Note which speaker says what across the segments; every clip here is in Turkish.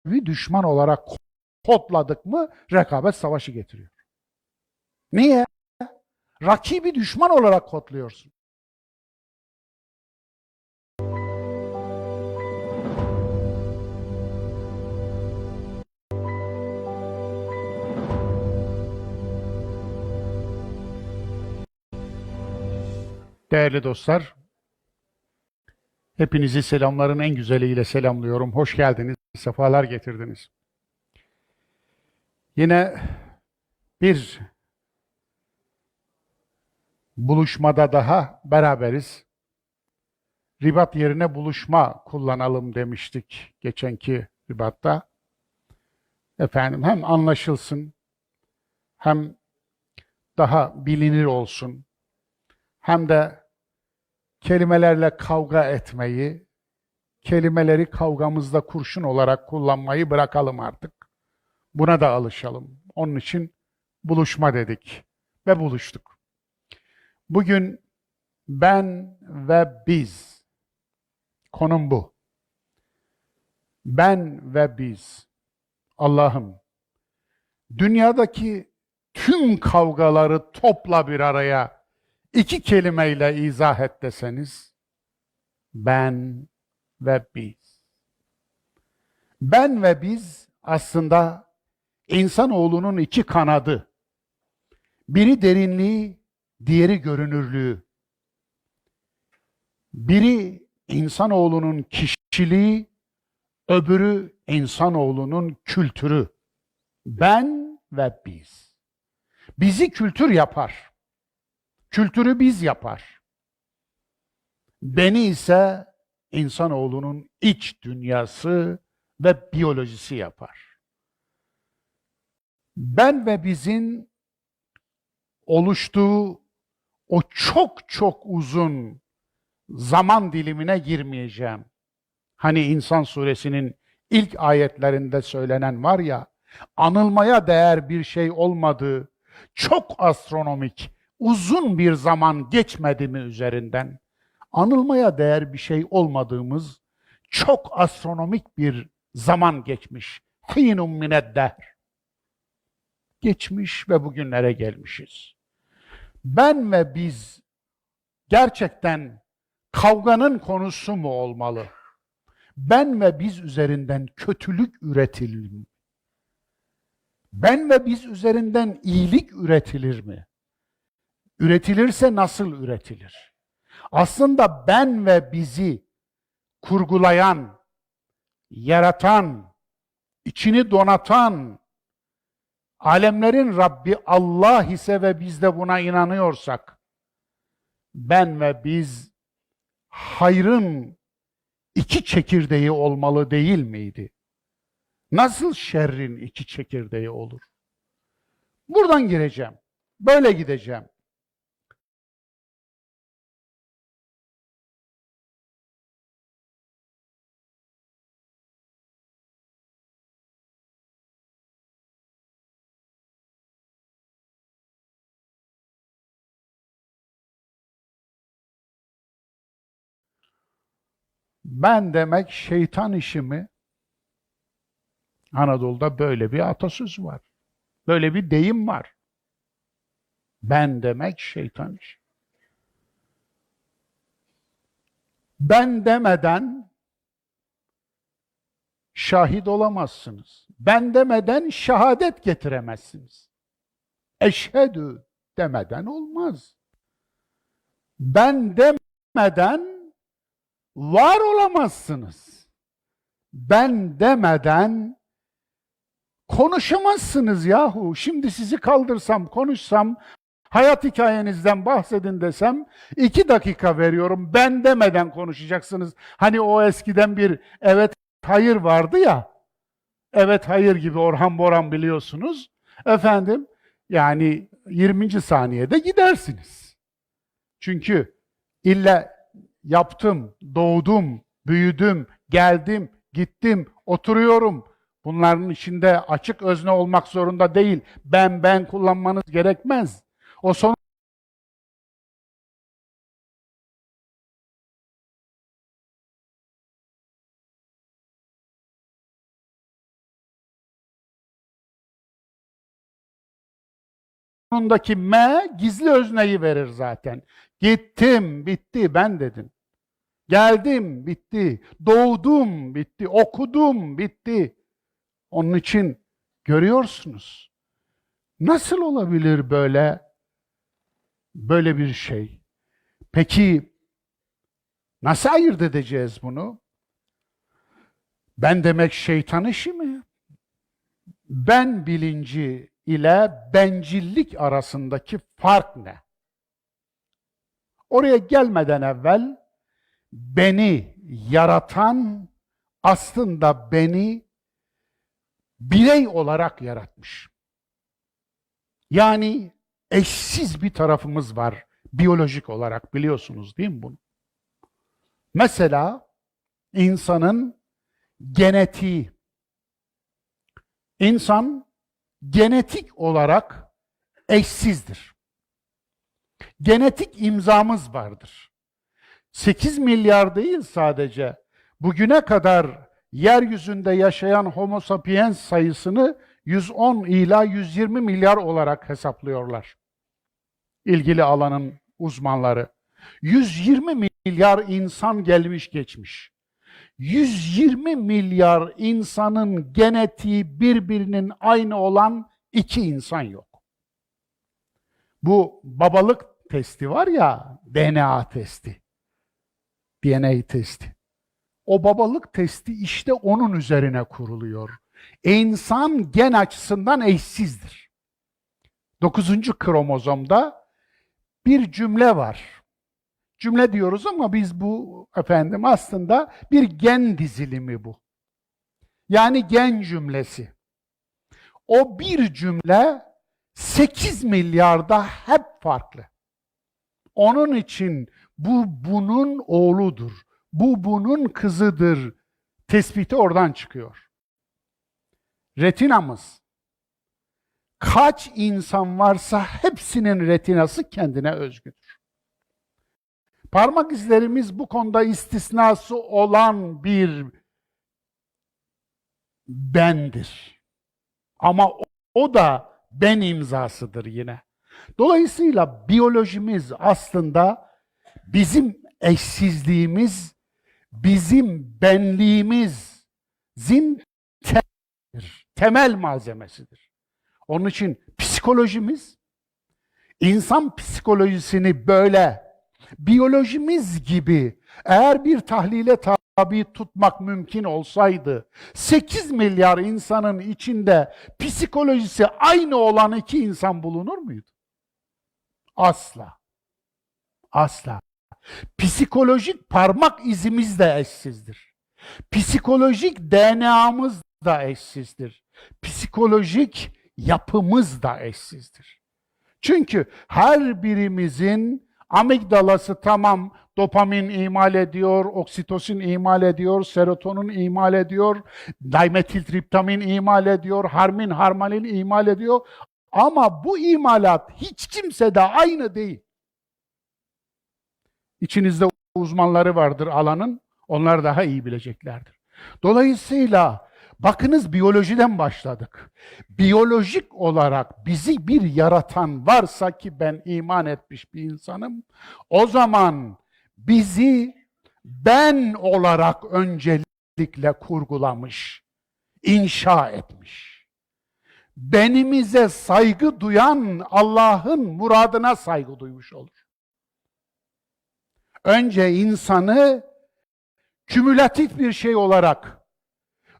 Speaker 1: düşman olarak kodladık mı rekabet savaşı getiriyor. Niye? Rakibi düşman olarak kodluyorsun. Değerli dostlar, hepinizi selamların en güzeliyle selamlıyorum. Hoş geldiniz, sefalar getirdiniz. Yine bir buluşmada daha beraberiz. Ribat yerine buluşma kullanalım demiştik geçenki ribatta. Efendim hem anlaşılsın, hem daha bilinir olsun, hem de kelimelerle kavga etmeyi, kelimeleri kavgamızda kurşun olarak kullanmayı bırakalım artık. Buna da alışalım. Onun için buluşma dedik ve buluştuk. Bugün ben ve biz. Konum bu. Ben ve biz. Allah'ım, dünyadaki tüm kavgaları topla bir araya iki kelimeyle izah et deseniz, ben ve biz. Ben ve biz aslında insanoğlunun iki kanadı. Biri derinliği, diğeri görünürlüğü. Biri insanoğlunun kişiliği, öbürü insanoğlunun kültürü. Ben ve biz. Bizi kültür yapar. Kültürü biz yapar. Beni ise insanoğlunun iç dünyası ve biyolojisi yapar. Ben ve bizin oluştuğu o çok çok uzun zaman dilimine girmeyeceğim. Hani İnsan Suresinin ilk ayetlerinde söylenen var ya, anılmaya değer bir şey olmadığı, çok astronomik, uzun bir zaman geçmedi mi üzerinden, anılmaya değer bir şey olmadığımız çok astronomik bir zaman geçmiş. Hînun mineddehr. Geçmiş ve bugünlere gelmişiz. Ben ve biz gerçekten kavganın konusu mu olmalı? Ben ve biz üzerinden kötülük üretilir mi? Ben ve biz üzerinden iyilik üretilir mi? Üretilirse nasıl üretilir? Aslında ben ve bizi kurgulayan, yaratan, içini donatan, alemlerin Rabbi Allah ise ve biz de buna inanıyorsak, ben ve biz hayrın iki çekirdeği olmalı değil miydi? Nasıl şerrin iki çekirdeği olur? Buradan gireceğim. Böyle gideceğim. Ben demek şeytan işi mi? Anadolu'da böyle bir atasözü var. Böyle bir deyim var. Ben demek şeytan işi. Ben demeden şahit olamazsınız. Ben demeden şehadet getiremezsiniz. Eşhedü demeden olmaz. Ben demeden var olamazsınız. Ben demeden konuşamazsınız yahu. Şimdi sizi kaldırsam, konuşsam, hayat hikayenizden bahsedin desem 2 dakika veriyorum. Ben demeden konuşacaksınız. Hani o eskiden bir evet hayır vardı ya. Evet hayır gibi Orhan Boran biliyorsunuz. Efendim yani 20. saniyede gidersiniz. Çünkü illa yaptım, doğdum, büyüdüm, geldim, gittim, oturuyorum. Bunların içinde açık özne olmak zorunda değil. Ben kullanmanız gerekmez. O son sonundaki M gizli özneyi verir zaten. Gittim, bitti, ben dedin. Geldim, bitti. Doğdum, bitti. Okudum, bitti. Onun için görüyorsunuz. Nasıl olabilir böyle bir şey? Peki nasıl ayırt edeceğiz bunu? Ben demek şeytan işi mi? Ben bilinci ile bencillik arasındaki fark ne? Oraya gelmeden evvel beni yaratan aslında beni birey olarak yaratmış. Yani eşsiz bir tarafımız var biyolojik olarak, biliyorsunuz değil mi bunu? Mesela insanın genetiği. İnsan genetik olarak eşsizdir. Genetik imzamız vardır. 8 milyar değil sadece. Bugüne kadar yeryüzünde yaşayan Homo sapiens sayısını 110 ila 120 milyar olarak hesaplıyorlar. İlgili alanın uzmanları. 120 milyar insan gelmiş geçmiş. 120 milyar insanın genetiği birbirinin aynı olan 2 insan yok. Bu babalık testi var ya, DNA testi, DNA testi. O babalık testi işte onun üzerine kuruluyor. İnsan gen açısından eşsizdir. 9. kromozomda bir cümle var. Cümle diyoruz ama biz bu aslında bir gen dizilimi bu. Yani gen cümlesi. O bir cümle 8 milyarda hep farklı. Onun için bu bunun oğludur, bu bunun kızıdır tespiti oradan çıkıyor. Retinamız. Kaç insan varsa hepsinin retinası kendine özgüdür. Parmak izlerimiz bu konuda istisnası olan bir bendir. Ama o da ben imzasıdır yine. Dolayısıyla biyolojimiz aslında bizim eşsizliğimiz, bizim benliğimizin temel malzemesidir. Onun için psikolojimiz, insan psikolojisini böyle biyolojimiz gibi eğer bir tahlile tabi tutmak mümkün olsaydı 8 milyar insanın içinde psikolojisi aynı olan 2 insan bulunur muydu? Asla. Asla. Psikolojik parmak izimiz de eşsizdir. Psikolojik DNA'mız da eşsizdir. Psikolojik yapımız da eşsizdir. Çünkü her birimizin amigdalası tamam dopamin imal ediyor, oksitosin imal ediyor, serotonin imal ediyor, dimetiltriptamin imal ediyor, harmanin imal ediyor. Ama bu imalat hiç kimsede aynı değil. İçinizde uzmanları vardır alanın, onlar daha iyi bileceklerdir. Dolayısıyla bakınız biyolojiden başladık. Biyolojik olarak bizi bir yaratan varsa ki ben iman etmiş bir insanım, o zaman bizi ben olarak öncelikle kurgulamış, inşa etmiş. Benimize saygı duyan Allah'ın muradına saygı duymuş olur. Önce insanı kümülatif bir şey olarak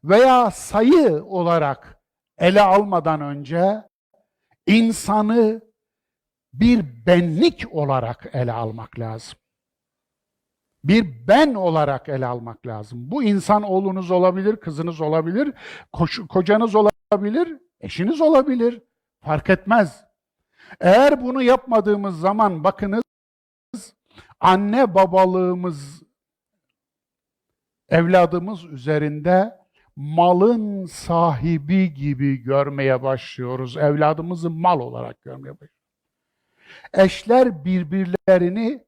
Speaker 1: veya sayı olarak ele almadan önce insanı bir benlik olarak ele almak lazım. Bir ben olarak ele almak lazım. Bu insan oğlunuz olabilir, kızınız olabilir, kocanız olabilir, eşiniz olabilir. Fark etmez. Eğer bunu yapmadığımız zaman bakınız anne babalığımız evladımız üzerinde malın sahibi gibi görmeye başlıyoruz. Evladımızı mal olarak görmeye başlıyoruz. Eşler birbirlerini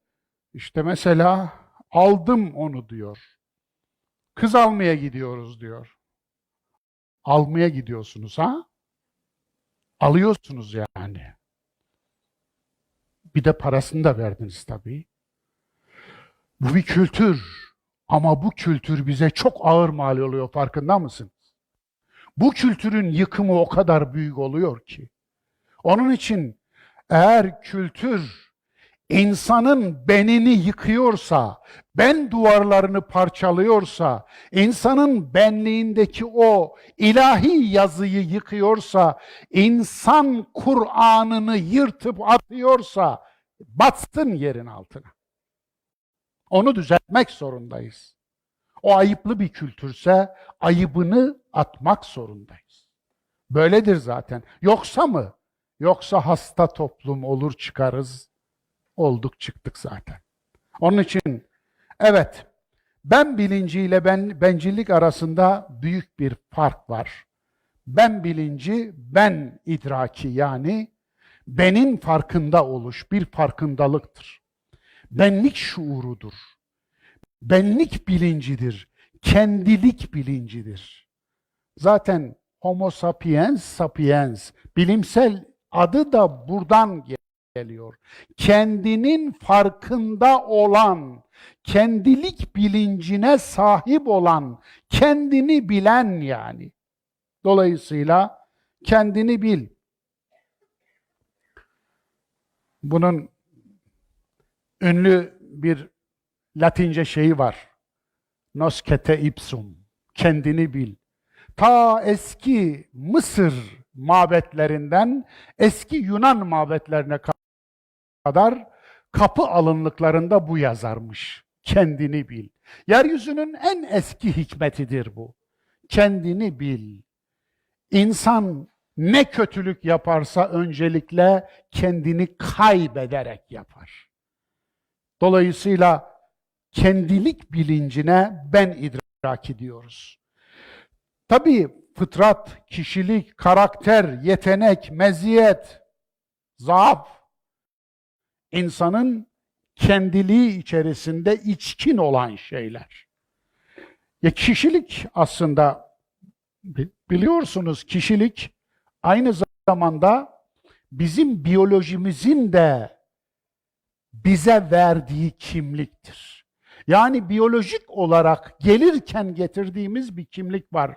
Speaker 1: işte mesela aldım onu diyor. Kız almaya gidiyoruz diyor. Almaya gidiyorsunuz ha? Alıyorsunuz yani. Bir de parasını da verdiniz tabii. Bu bir kültür. Ama bu kültür bize çok ağır mal oluyor, farkında mısınız? Bu kültürün yıkımı o kadar büyük oluyor ki. Onun için eğer kültür insanın benini yıkıyorsa, ben duvarlarını parçalıyorsa, insanın benliğindeki o ilahi yazıyı yıkıyorsa, insan Kur'an'ını yırtıp atıyorsa, batsın yerin altına. Onu düzeltmek zorundayız. O ayıplı bir kültürse ayıbını atmak zorundayız. Böyledir zaten. Yoksa mı? Yoksa hasta toplum olur çıkarız. Olduk çıktık zaten. Onun için evet, ben bilinciyle bencillik arasında büyük bir fark var. Ben bilinci, ben idraki, yani benim farkında oluş bir farkındalıktır. Benlik şuurudur. Benlik bilincidir. Kendilik bilincidir. Zaten Homo sapiens sapiens, bilimsel adı da buradan geliyor. Kendinin farkında olan, kendilik bilincine sahip olan, kendini bilen yani. Dolayısıyla kendini bil. Bunun ünlü bir Latince şeyi var. Noscete ipsum. Kendini bil. Ta eski Mısır mabetlerinden eski Yunan mabetlerine kadar kapı alınlıklarında bu yazarmış. Kendini bil. Yeryüzünün en eski hikmetidir bu. Kendini bil. İnsan ne kötülük yaparsa öncelikle kendini kaybederek yapar. Dolayısıyla kendilik bilincine ben idrak ediyoruz. Tabii fıtrat, kişilik, karakter, yetenek, meziyet, zaaf, insanın kendiliği içerisinde içkin olan şeyler. Ya kişilik aslında biliyorsunuz, kişilik aynı zamanda bizim biyolojimizin de bize verdiği kimliktir. Yani biyolojik olarak gelirken getirdiğimiz bir kimlik var.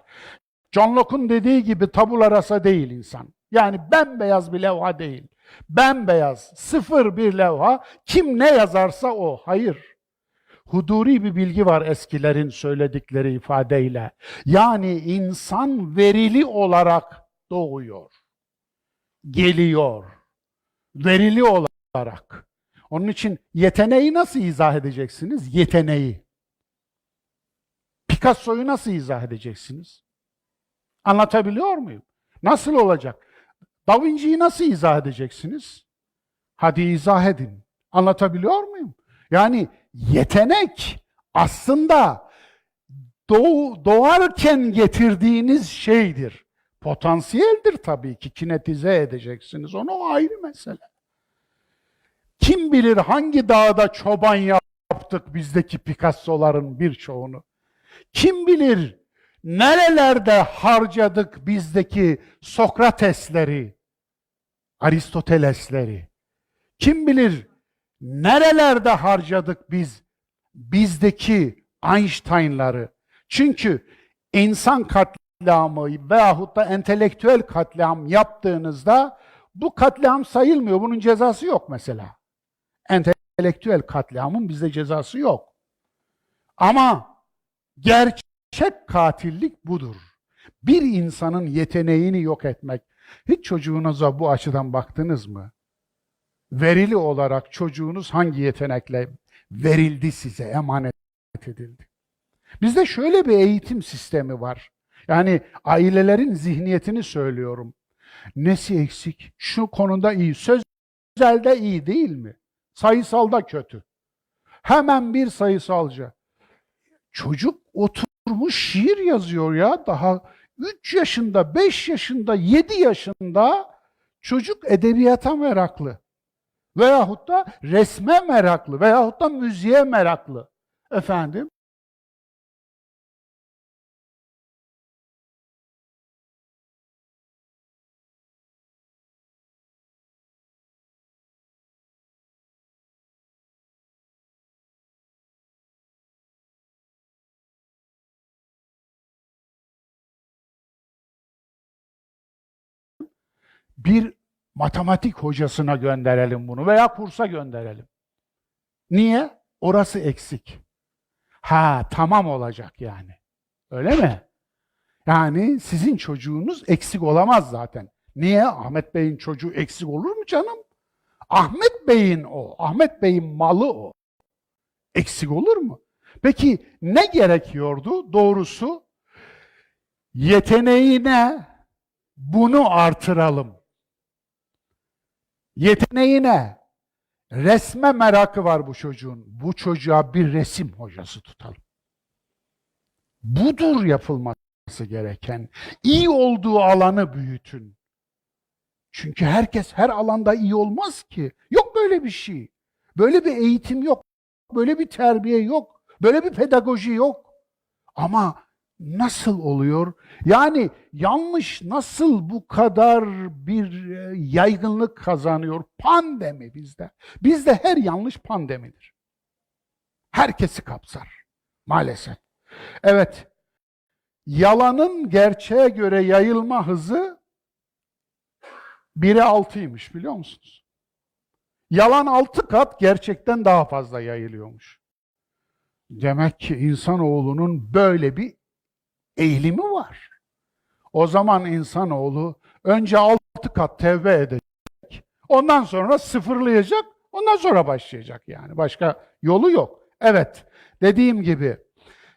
Speaker 1: John Locke'un dediği gibi tabula rasa değil insan. Yani bembeyaz bir levha değil. Bembeyaz, sıfır bir levha. Kim ne yazarsa o. Hayır. Huduri bir bilgi var eskilerin söyledikleri ifadeyle. Yani insan verili olarak doğuyor. Geliyor. Verili olarak. Onun için yeteneği nasıl izah edeceksiniz? Yeteneği. Picasso'yu nasıl izah edeceksiniz? Anlatabiliyor muyum? Nasıl olacak? Da Vinci'yi nasıl izah edeceksiniz? Hadi izah edin. Anlatabiliyor muyum? Yani yetenek aslında doğarken getirdiğiniz şeydir. Potansiyeldir tabii ki, kinetize edeceksiniz. Onu o ayrı mesele. Kim bilir hangi dağda çoban yaptık bizdeki Picasso'ların birçoğunu. Kim bilir nerelerde harcadık bizdeki Sokratesleri, Aristotelesleri. Kim bilir nerelerde harcadık bizdeki Einstein'ları. Çünkü insan katliamı veyahut da entelektüel katliam yaptığınızda bu katliam sayılmıyor. Bunun cezası yok mesela. Entelektüel katliamın bizde cezası yok. Ama gerçek katillik budur. Bir insanın yeteneğini yok etmek. Hiç çocuğunuza bu açıdan baktınız mı? Verili olarak çocuğunuz hangi yetenekle verildi size, emanet edildi? Bizde şöyle bir eğitim sistemi var. Yani ailelerin zihniyetini söylüyorum. Nesi eksik? Şu konuda iyi. Sözelde iyi değil mi? Sayısalda kötü. Hemen bir sayısalcı. Çocuk oturmuş şiir yazıyor ya. Daha 3 yaşında, 5 yaşında, 7 yaşında çocuk edebiyata meraklı. Veyahut da resme meraklı. Veyahut da müziğe meraklı. Efendim? Bir matematik hocasına gönderelim bunu veya kursa gönderelim. Niye? Orası eksik. Ha, tamam olacak yani. Öyle mi? Yani sizin çocuğunuz eksik olamaz zaten. Niye? Ahmet Bey'in çocuğu eksik olur mu canım? Ahmet Bey'in o. Ahmet Bey'in malı o. Eksik olur mu? Peki ne gerekiyordu? Doğrusu yeteneğine bunu artıralım. Yeteneğine, resme merakı var bu çocuğun. Bu çocuğa bir resim hocası tutalım. Budur yapılması gereken. İyi olduğu alanı büyütün. Çünkü herkes her alanda iyi olmaz ki. Yok böyle bir şey. Böyle bir eğitim yok. Böyle bir terbiye yok. Böyle bir pedagoji yok. Ama nasıl oluyor? Yani yanlış nasıl bu kadar bir yaygınlık kazanıyor? Pandemi bizde. Bizde her yanlış pandemidir. Herkesi kapsar maalesef. Evet, yalanın gerçeğe göre yayılma hızı 1'e 6'ymış biliyor musunuz? Yalan 6 kat gerçekten daha fazla yayılıyormuş. Demek ki insanoğlunun böyle bir eğilimi var. O zaman insanoğlu önce 6 kat tevbe edecek, ondan sonra sıfırlayacak, ondan sonra başlayacak yani. Başka yolu yok. Evet, dediğim gibi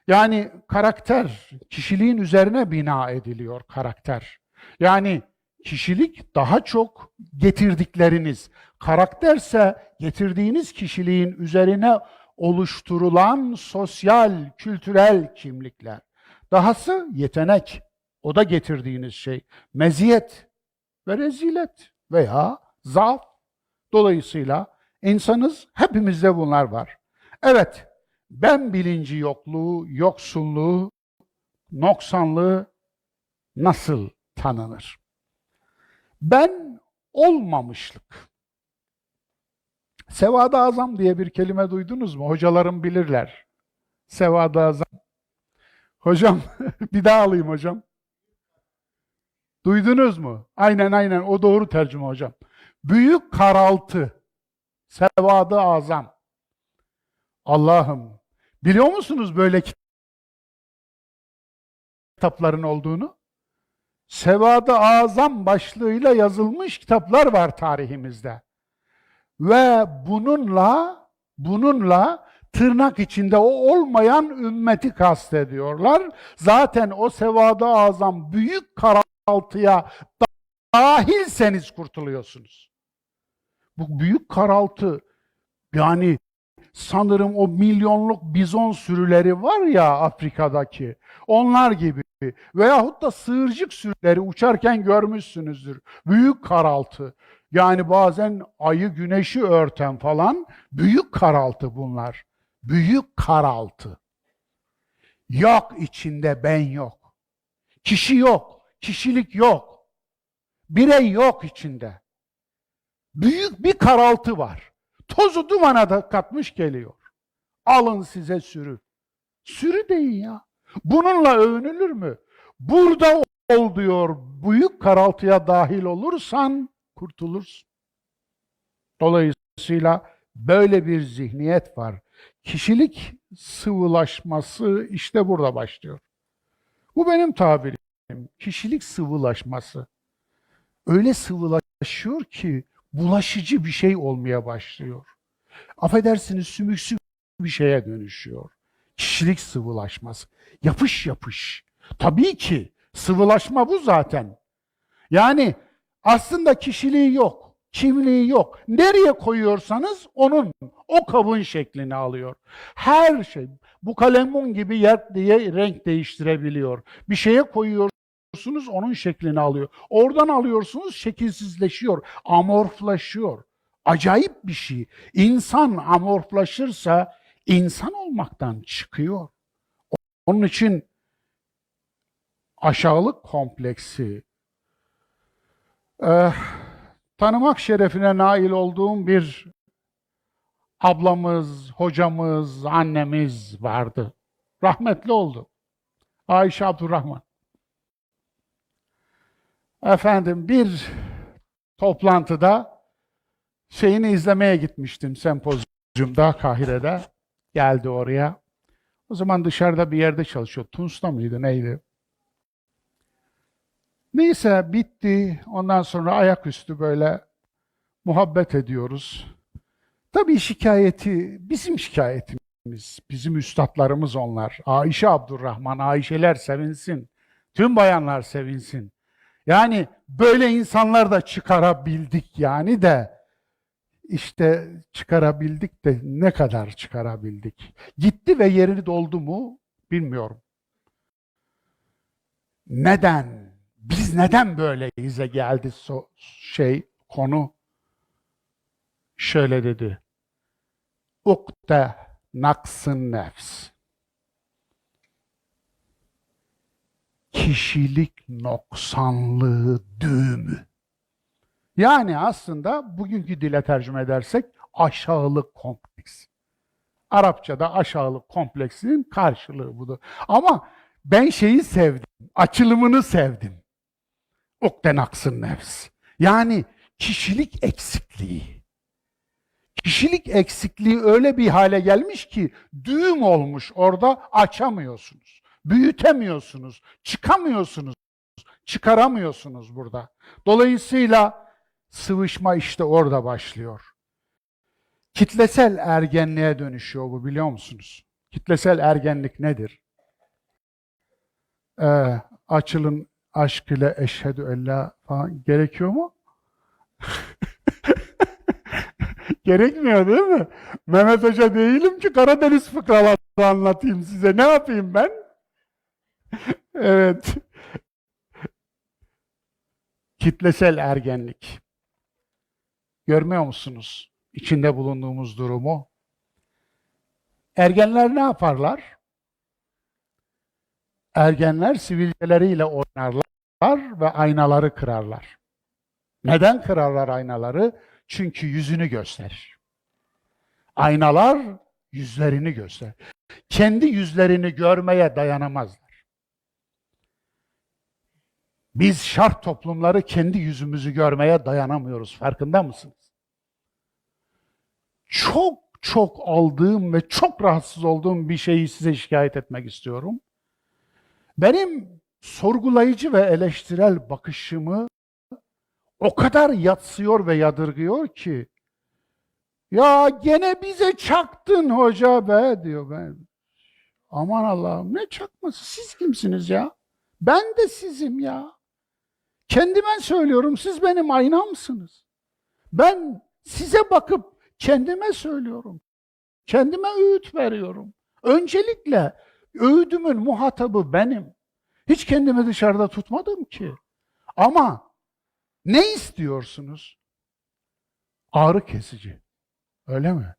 Speaker 1: yani karakter, kişiliğin üzerine bina ediliyor karakter. Yani kişilik daha çok getirdikleriniz, karakterse getirdiğiniz kişiliğin üzerine oluşturulan sosyal, kültürel kimlikler. Dahası yetenek, o da getirdiğiniz şey. Meziyet ve rezilet veya zaaf. Dolayısıyla insanız, hepimizde bunlar var. Evet, ben bilinci yokluğu, yoksulluğu, noksanlığı nasıl tanınır? Ben olmamışlık. Sevad-ı Azam diye bir kelime duydunuz mu? Hocalarım bilirler. Sevad-ı Azam. Hocam, bir daha alayım hocam. Duydunuz mu? Aynen o doğru tercüme hocam. Büyük karaltı. Sevad-ı Azam. Allah'ım. Biliyor musunuz böyle kitapların olduğunu? Sevad-ı Azam başlığıyla yazılmış kitaplar var tarihimizde. Ve bununla tırnak içinde o olmayan ümmeti kastediyorlar. Zaten o Sevad-ı Azam büyük karaltıya dahilseniz kurtuluyorsunuz. Bu büyük karaltı yani sanırım o milyonluk bizon sürüleri var ya Afrika'daki, onlar gibi veyahut da sığırcık sürüleri uçarken görmüşsünüzdür. Büyük karaltı. Yani bazen ayı güneşi örten falan büyük karaltı bunlar. Büyük karaltı. Yok içinde ben yok. Kişi yok. Kişilik yok. Birey yok içinde. Büyük bir karaltı var. Tozu dumana da katmış geliyor. Alın size sürü. Sürü deyin ya. Bununla övünülür mü? Burada ol diyor. Büyük karaltıya dahil olursan kurtulursun. Dolayısıyla böyle bir zihniyet var. Kişilik sıvılaşması işte burada başlıyor. Bu benim tabirim. Kişilik sıvılaşması. Öyle sıvılaşıyor ki bulaşıcı bir şey olmaya başlıyor. Affedersiniz sümüksü bir şeye dönüşüyor. Kişilik sıvılaşması. Yapış yapış. Tabii ki sıvılaşma bu zaten. Yani aslında kişiliği yok, kimliği yok. Nereye koyuyorsanız o kabın şeklini alıyor. Her şey bu kalemun gibi yer diye renk değiştirebiliyor. Bir şeye koyuyorsunuz onun şeklini alıyor. Oradan alıyorsunuz şekilsizleşiyor, amorflaşıyor. Acayip bir şey. İnsan amorflaşırsa insan olmaktan çıkıyor. Onun için aşağılık kompleksi, eh, tanımak şerefine nail olduğum bir ablamız, hocamız, annemiz vardı. Rahmetli oldu. Ayşe Abdurrahman. Efendim bir toplantıda şeyini izlemeye gitmiştim, sempozyumda Kahire'de. Geldi oraya. O zaman dışarıda bir yerde çalışıyor. Tunus'ta mıydı neydi? Neyse bitti. Ondan sonra ayaküstü böyle muhabbet ediyoruz. Tabii şikayeti bizim şikayetimiz. Bizim üstadlarımız onlar. Ayşe Abdurrahman, Ayşeler sevinsin. Tüm bayanlar sevinsin. Yani böyle insanlar da çıkarabildik yani de işte çıkarabildik de ne kadar çıkarabildik? Gitti ve yerini doldu mu bilmiyorum. Neden? Biz neden böyleyize geldi konu? Şöyle dedi. Ukde naksın nefs. Kişilik noksanlığı düğümü. Yani aslında bugünkü dile tercüme edersek aşağılık kompleks. Arapçada aşağılık kompleksinin karşılığı budur. Ama ben şeyi sevdim, açılımını sevdim. Ukde naksın nefs. Yani kişilik eksikliği. Kişilik eksikliği öyle bir hale gelmiş ki düğüm olmuş, orada açamıyorsunuz, büyütemiyorsunuz, çıkamıyorsunuz, çıkaramıyorsunuz burada. Dolayısıyla sıvışma işte orada başlıyor. Kitlesel ergenliğe dönüşüyor bu, biliyor musunuz? Kitlesel ergenlik nedir? Açılın aşk ile eşhedü en la falan gerekiyor mu? Gerekmiyor değil mi? Mehmet Hoca değilim ki Karadeniz fıkraları anlatayım size. Ne yapayım ben? Evet. Kitlesel ergenlik. Görmüyor musunuz içinde bulunduğumuz durumu? Ergenler ne yaparlar? Ergenler sivilceleriyle oynarlar ve aynaları kırarlar. Neden kırarlar aynaları? Çünkü yüzünü gösterir. Aynalar yüzlerini gösterir. Kendi yüzlerini görmeye dayanamazlar. Biz şart toplumları kendi yüzümüzü görmeye dayanamıyoruz. Farkında mısınız? Çok aldığım ve çok rahatsız olduğum bir şeyi size şikayet etmek istiyorum. Benim sorgulayıcı ve eleştirel bakışımı o kadar yadsıyor ve yadırgıyor ki, ya gene bize çaktın hoca be diyor. Ben, aman Allah'ım ne çakması, siz kimsiniz ya? Ben de sizim ya. Kendime söylüyorum, siz benim aynamsınız. Ben size bakıp kendime söylüyorum. Kendime öğüt veriyorum. Öncelikle öğüdümün muhatabı benim. Hiç kendimi dışarıda tutmadım ki. Ama ne istiyorsunuz? Ağrı kesici. Öyle mi?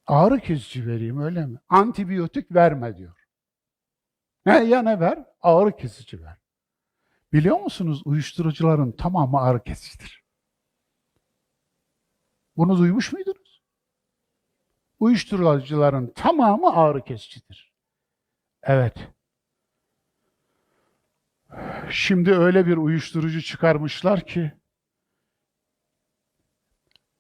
Speaker 1: Ağrı kesici vereyim, öyle mi? Antibiyotik verme diyor. Ya ne ver? Ağrı kesici ver. Biliyor musunuz, uyuşturucuların tamamı ağrı kesicidir. Bunu duymuş muydunuz? Uyuşturucuların tamamı ağrı kesicidir. Evet. Şimdi öyle bir uyuşturucu çıkarmışlar ki,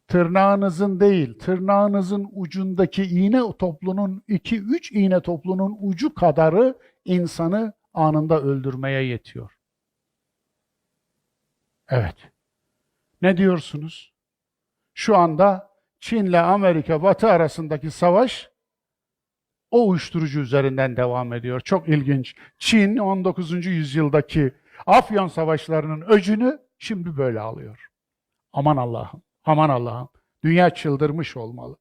Speaker 1: tırnağınızın değil, tırnağınızın ucundaki iğne toplunun 2-3 iğne toplunun ucu kadarı insanı anında öldürmeye yetiyor. Evet. Ne diyorsunuz? Şu anda Çin'le Amerika, Batı arasındaki savaş o uyuşturucu üzerinden devam ediyor. Çok ilginç. Çin 19. yüzyıldaki Afyon savaşlarının öcünü şimdi böyle alıyor. Aman Allah'ım, aman Allah'ım. Dünya çıldırmış olmalı.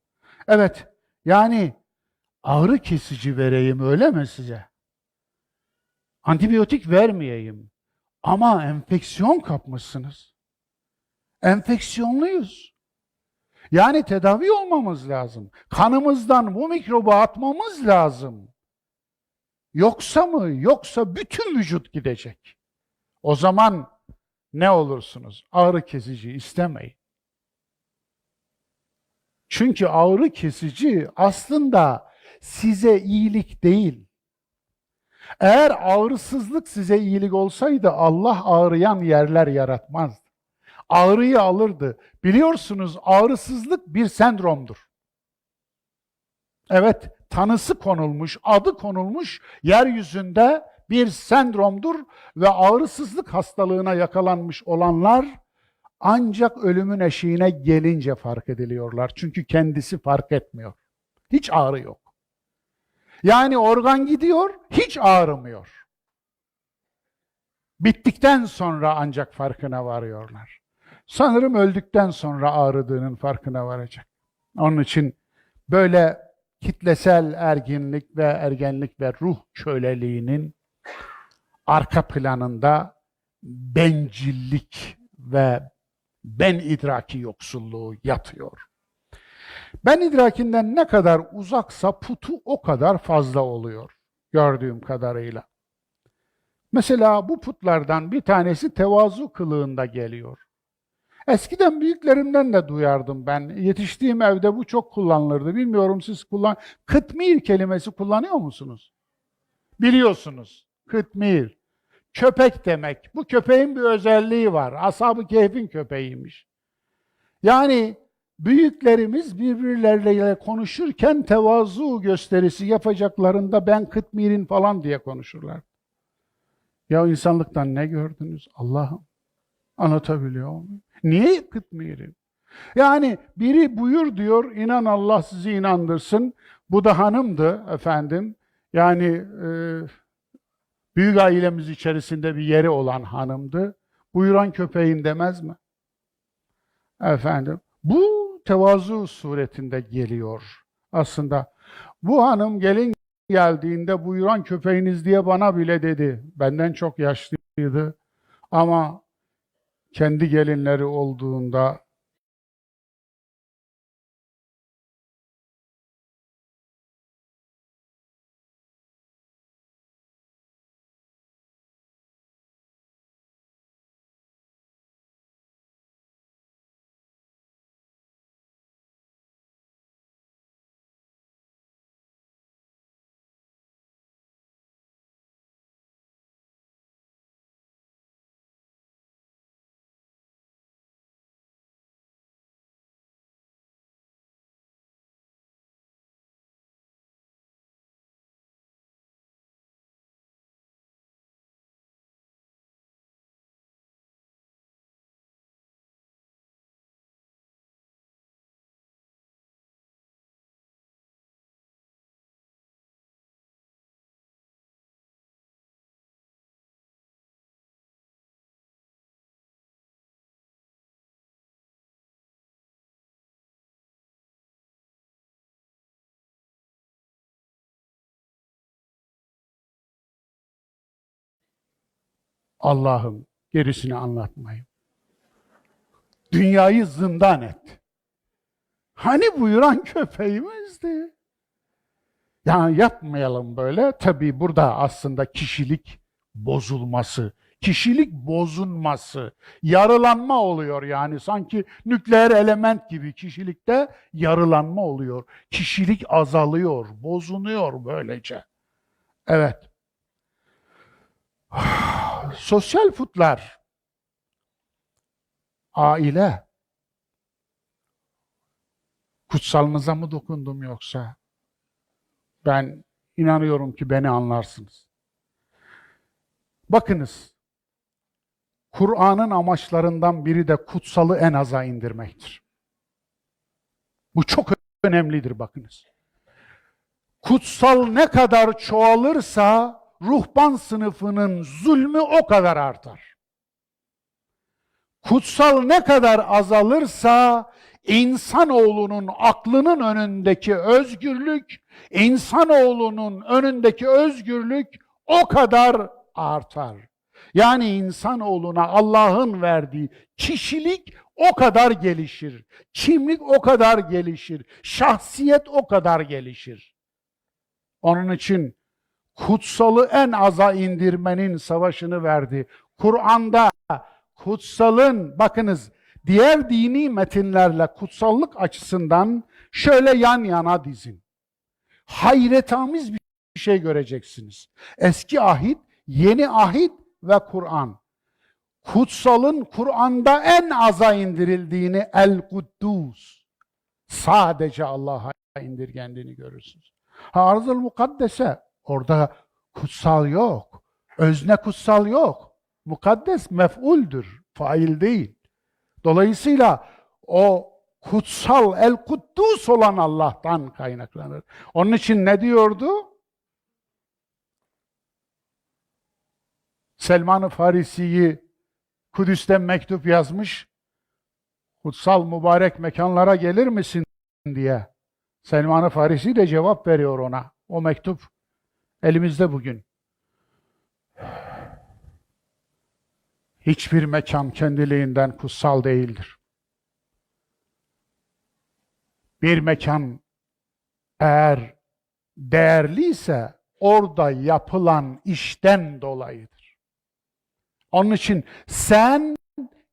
Speaker 1: Evet, yani ağrı kesici vereyim öyle mi size? Antibiyotik vermeyeyim. Ama enfeksiyon kapmışsınız. Enfeksiyonluyuz. Yani tedavi olmamız lazım. Kanımızdan bu mikrobu atmamız lazım. Yoksa mı? Yoksa bütün vücut gidecek. O zaman ne olursunuz? Ağrı kesici istemeyin. Çünkü ağrı kesici aslında size iyilik değil. Eğer ağrısızlık size iyilik olsaydı Allah ağrıyan yerler yaratmazdı. Ağrıyı alırdı. Biliyorsunuz ağrısızlık bir sendromdur. Evet, tanısı konulmuş, adı konulmuş yeryüzünde bir sendromdur ve ağrısızlık hastalığına yakalanmış olanlar ancak ölümün eşiğine gelince fark ediliyorlar. Çünkü kendisi fark etmiyor. Hiç ağrı yok. Yani organ gidiyor, hiç ağrımıyor. Bittikten sonra ancak farkına varıyorlar. Sanırım öldükten sonra ağrıdığının farkına varacak. Onun için böyle kitlesel erginlik ve ergenlik ve ruh köleliğinin arka planında bencillik ve ben idraki yoksulluğu yatıyor. Ben idrakinden ne kadar uzaksa putu o kadar fazla oluyor gördüğüm kadarıyla. Mesela bu putlardan bir tanesi tevazu kılığında geliyor. Eskiden büyüklerimden de duyardım ben. Yetiştiğim evde bu çok kullanılırdı. Bilmiyorum siz Kıtmir kelimesi kullanıyor musunuz? Biliyorsunuz. Kıtmir. Köpek demek. Bu köpeğin bir özelliği var. Ashab-ı Kehf'in köpeğiymiş. Yani büyüklerimiz birbirleriyle konuşurken tevazu gösterisi yapacaklarında ben Kıtmir'in falan diye konuşurlar. Ya insanlıktan ne gördünüz? Allah'ım. Anlatabiliyor muyum? Niye Kıtmir'in? Yani biri buyur diyor, inan Allah sizi inandırsın. Bu da hanımdı efendim. Yani büyük ailemiz içerisinde bir yeri olan hanımdı. Buyuran köpeğin demez mi? Efendim. Bu tevazu suretinde geliyor aslında. Bu hanım gelin geldiğinde buyuran köpeğiniz diye bana bile dedi. Benden çok yaşlıydı ama kendi gelinleri olduğunda Allah'ım gerisini anlatmayın. Dünyayı zindan et. Hani buyuran köpeğimizdi? Yani yapmayalım böyle. Tabii burada aslında kişilik bozulması, kişilik bozulması, yarılanma oluyor yani. Sanki nükleer element gibi kişilikte yarılanma oluyor. Kişilik azalıyor, bozuluyor böylece. Evet. Sosyal putlar, aile, kutsalınıza mı dokundum yoksa? Ben inanıyorum ki beni anlarsınız. Bakınız, Kur'an'ın amaçlarından biri de kutsalı en aza indirmektir. Bu çok önemlidir bakınız. Kutsal ne kadar çoğalırsa ruhban sınıfının zulmü o kadar artar. Kutsal ne kadar azalırsa insanoğlunun aklının önündeki özgürlük, insanoğlunun önündeki özgürlük o kadar artar. Yani insanoğluna Allah'ın verdiği kişilik o kadar gelişir. Kimlik o kadar gelişir. Şahsiyet o kadar gelişir. Onun için kutsalı en aza indirmenin savaşını verdi. Kur'an'da kutsalın, bakınız, diğer dini metinlerle kutsallık açısından şöyle yan yana dizin. Hayretamiz bir şey göreceksiniz. Eski ahit, yeni ahit ve Kur'an. Kutsalın Kur'an'da en aza indirildiğini, El-Kuddus, sadece Allah'a indirgendiğini görürsünüz. Arz-ı Mukaddese, orada kutsal yok. Özne kutsal yok. Mukaddes mef'uldür, fail değil. Dolayısıyla o kutsal, El-Kuddus olan Allah'tan kaynaklanır. Onun için ne diyordu? Selman-ı Farisi'yi Kudüs'ten mektup yazmış, kutsal mübarek mekanlara gelir misin diye. Selman-ı Farisi de cevap veriyor ona. O mektup elimizde bugün. Hiçbir mekan kendiliğinden kutsal değildir. Bir mekan eğer değerliyse orada yapılan işten dolayıdır. Onun için sen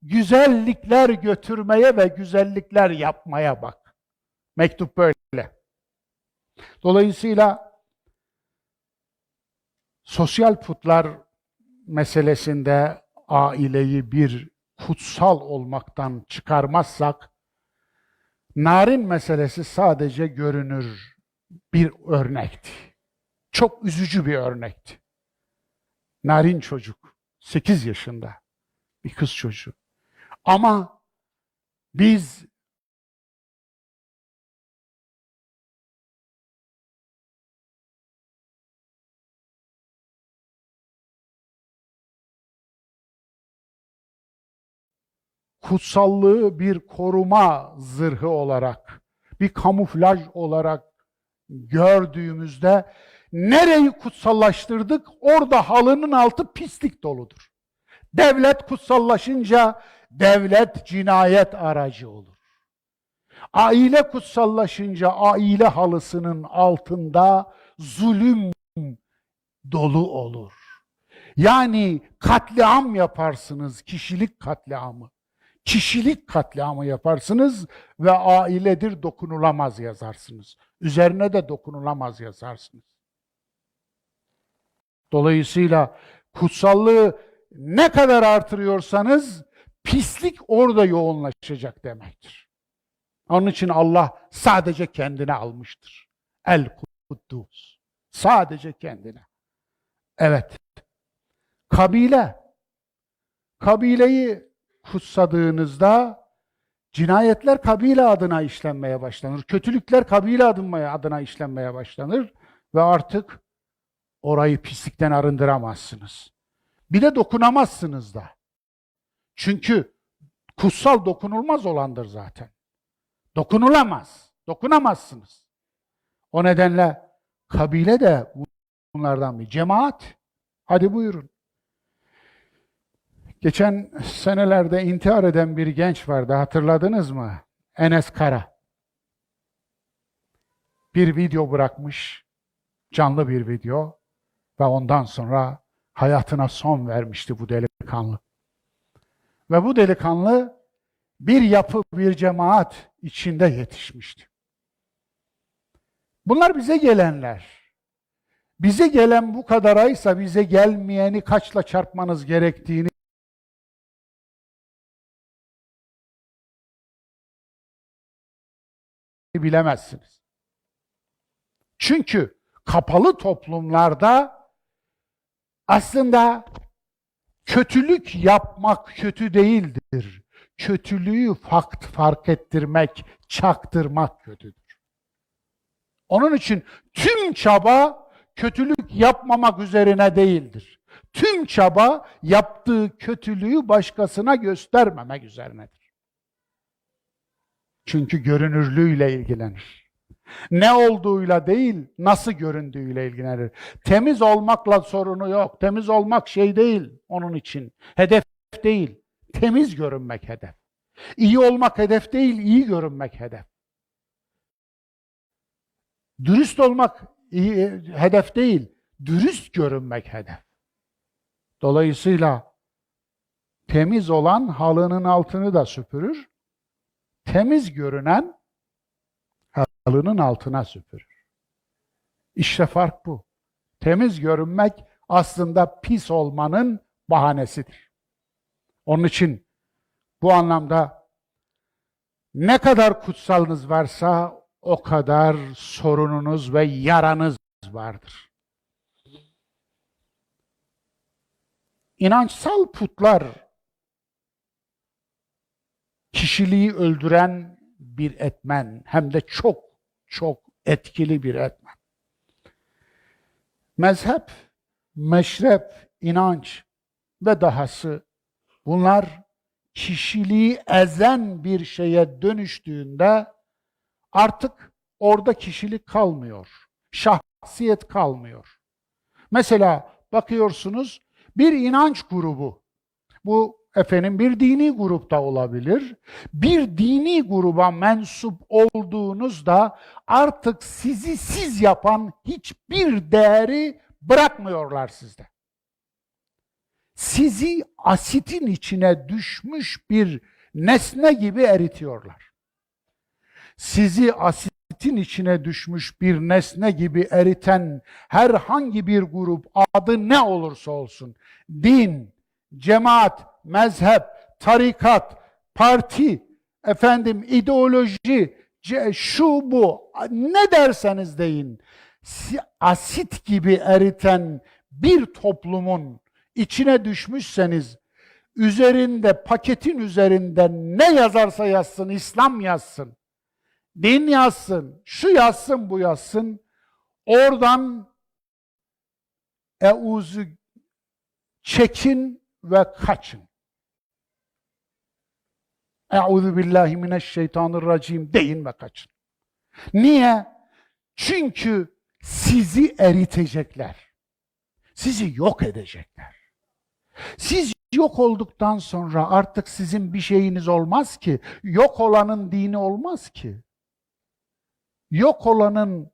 Speaker 1: güzellikler götürmeye ve güzellikler yapmaya bak. Mektup böyle. Dolayısıyla sosyal putlar meselesinde aileyi bir kutsal olmaktan çıkarmazsak, narin meselesi sadece görünür bir örnekti. Çok üzücü bir örnekti. Narin çocuk, 8 yaşında bir kız çocuğu. Ama biz kutsallığı bir koruma zırhı olarak, bir kamuflaj olarak gördüğümüzde nereyi kutsallaştırdık? Orada halının altı pislik doludur. Devlet kutsallaşınca devlet cinayet aracı olur. Aile kutsallaşınca aile halısının altında zulüm dolu olur. Yani katliam yaparsınız, kişilik katliamı. Kişilik katliamı yaparsınız ve ailedir dokunulamaz yazarsınız. Üzerine de dokunulamaz yazarsınız. Dolayısıyla kutsallığı ne kadar artırıyorsanız pislik orada yoğunlaşacak demektir. Onun için Allah sadece kendine almıştır. El-Kuddus. Sadece kendine. Evet. Kabileyi kutsadığınızda cinayetler kabile adına işlenmeye başlanır. Kötülükler kabile adına işlenmeye başlanır ve artık orayı pislikten arındıramazsınız. Bir de dokunamazsınız da. Çünkü kutsal dokunulmaz olandır zaten. Dokunulamaz. Dokunamazsınız. O nedenle kabile de bunlardan bir cemaat. Hadi buyurun. Geçen senelerde intihar eden bir genç vardı, hatırladınız mı? Enes Kara. Bir video bırakmış, canlı bir video ve ondan sonra hayatına son vermişti bu delikanlı. Ve bu delikanlı bir yapı, bir cemaat içinde yetişmişti. Bunlar bize gelenler. Bize gelen bu kadaraysa bize gelmeyeni kaçla çarpmanız gerektiğini bilemezsiniz. Çünkü kapalı toplumlarda aslında kötülük yapmak kötü değildir. Kötülüğü fark ettirmek, çaktırmak kötüdür. Onun için tüm çaba kötülük yapmamak üzerine değildir. Tüm çaba yaptığı kötülüğü başkasına göstermemek üzerinedir. Çünkü görünürlüğüyle ilgilenir. Ne olduğuyla değil, nasıl göründüğüyle ilgilenir. Temiz olmakla sorunu yok. Temiz olmak şey değil onun için. Hedef değil. Temiz görünmek hedef. İyi olmak hedef değil, iyi görünmek hedef. Dürüst olmak hedef değil, dürüst görünmek hedef. Dolayısıyla temiz olan halının altını da süpürür. Temiz görünen halının altına süpürür. İşte fark bu. Temiz görünmek aslında pis olmanın bahanesidir. Onun için bu anlamda ne kadar kutsalınız varsa o kadar sorununuz ve yaranız vardır. İnançsal putlar kişiliği öldüren bir etmen, hem de çok çok etkili bir etmen. Mezhep, meşrep, inanç ve dahası bunlar kişiliği ezen bir şeye dönüştüğünde artık orada kişilik kalmıyor, şahsiyet kalmıyor. Mesela bakıyorsunuz bir inanç grubu, bu bir dini grupta olabilir. Bir dini gruba mensup olduğunuzda artık sizi siz yapan hiçbir değeri bırakmıyorlar sizde. Sizi asitin içine düşmüş bir nesne gibi eritiyorlar. Sizi asitin içine düşmüş bir nesne gibi eriten herhangi bir grup, adı ne olursa olsun, din, cemaat, mezhep, tarikat, parti, ideoloji, şu bu, ne derseniz deyin, asit gibi eriten bir toplumun içine düşmüşseniz, paketin üzerinde ne yazarsa yazsın, İslam yazsın, din yazsın, şu yazsın, bu yazsın, oradan çekin ve kaçın. Euzu billahi mineşşeytanirracim deyin ve kaçın. Niye? Çünkü sizi eritecekler. Sizi yok edecekler. Siz yok olduktan sonra artık sizin bir şeyiniz olmaz ki. Yok olanın dini olmaz ki. Yok olanın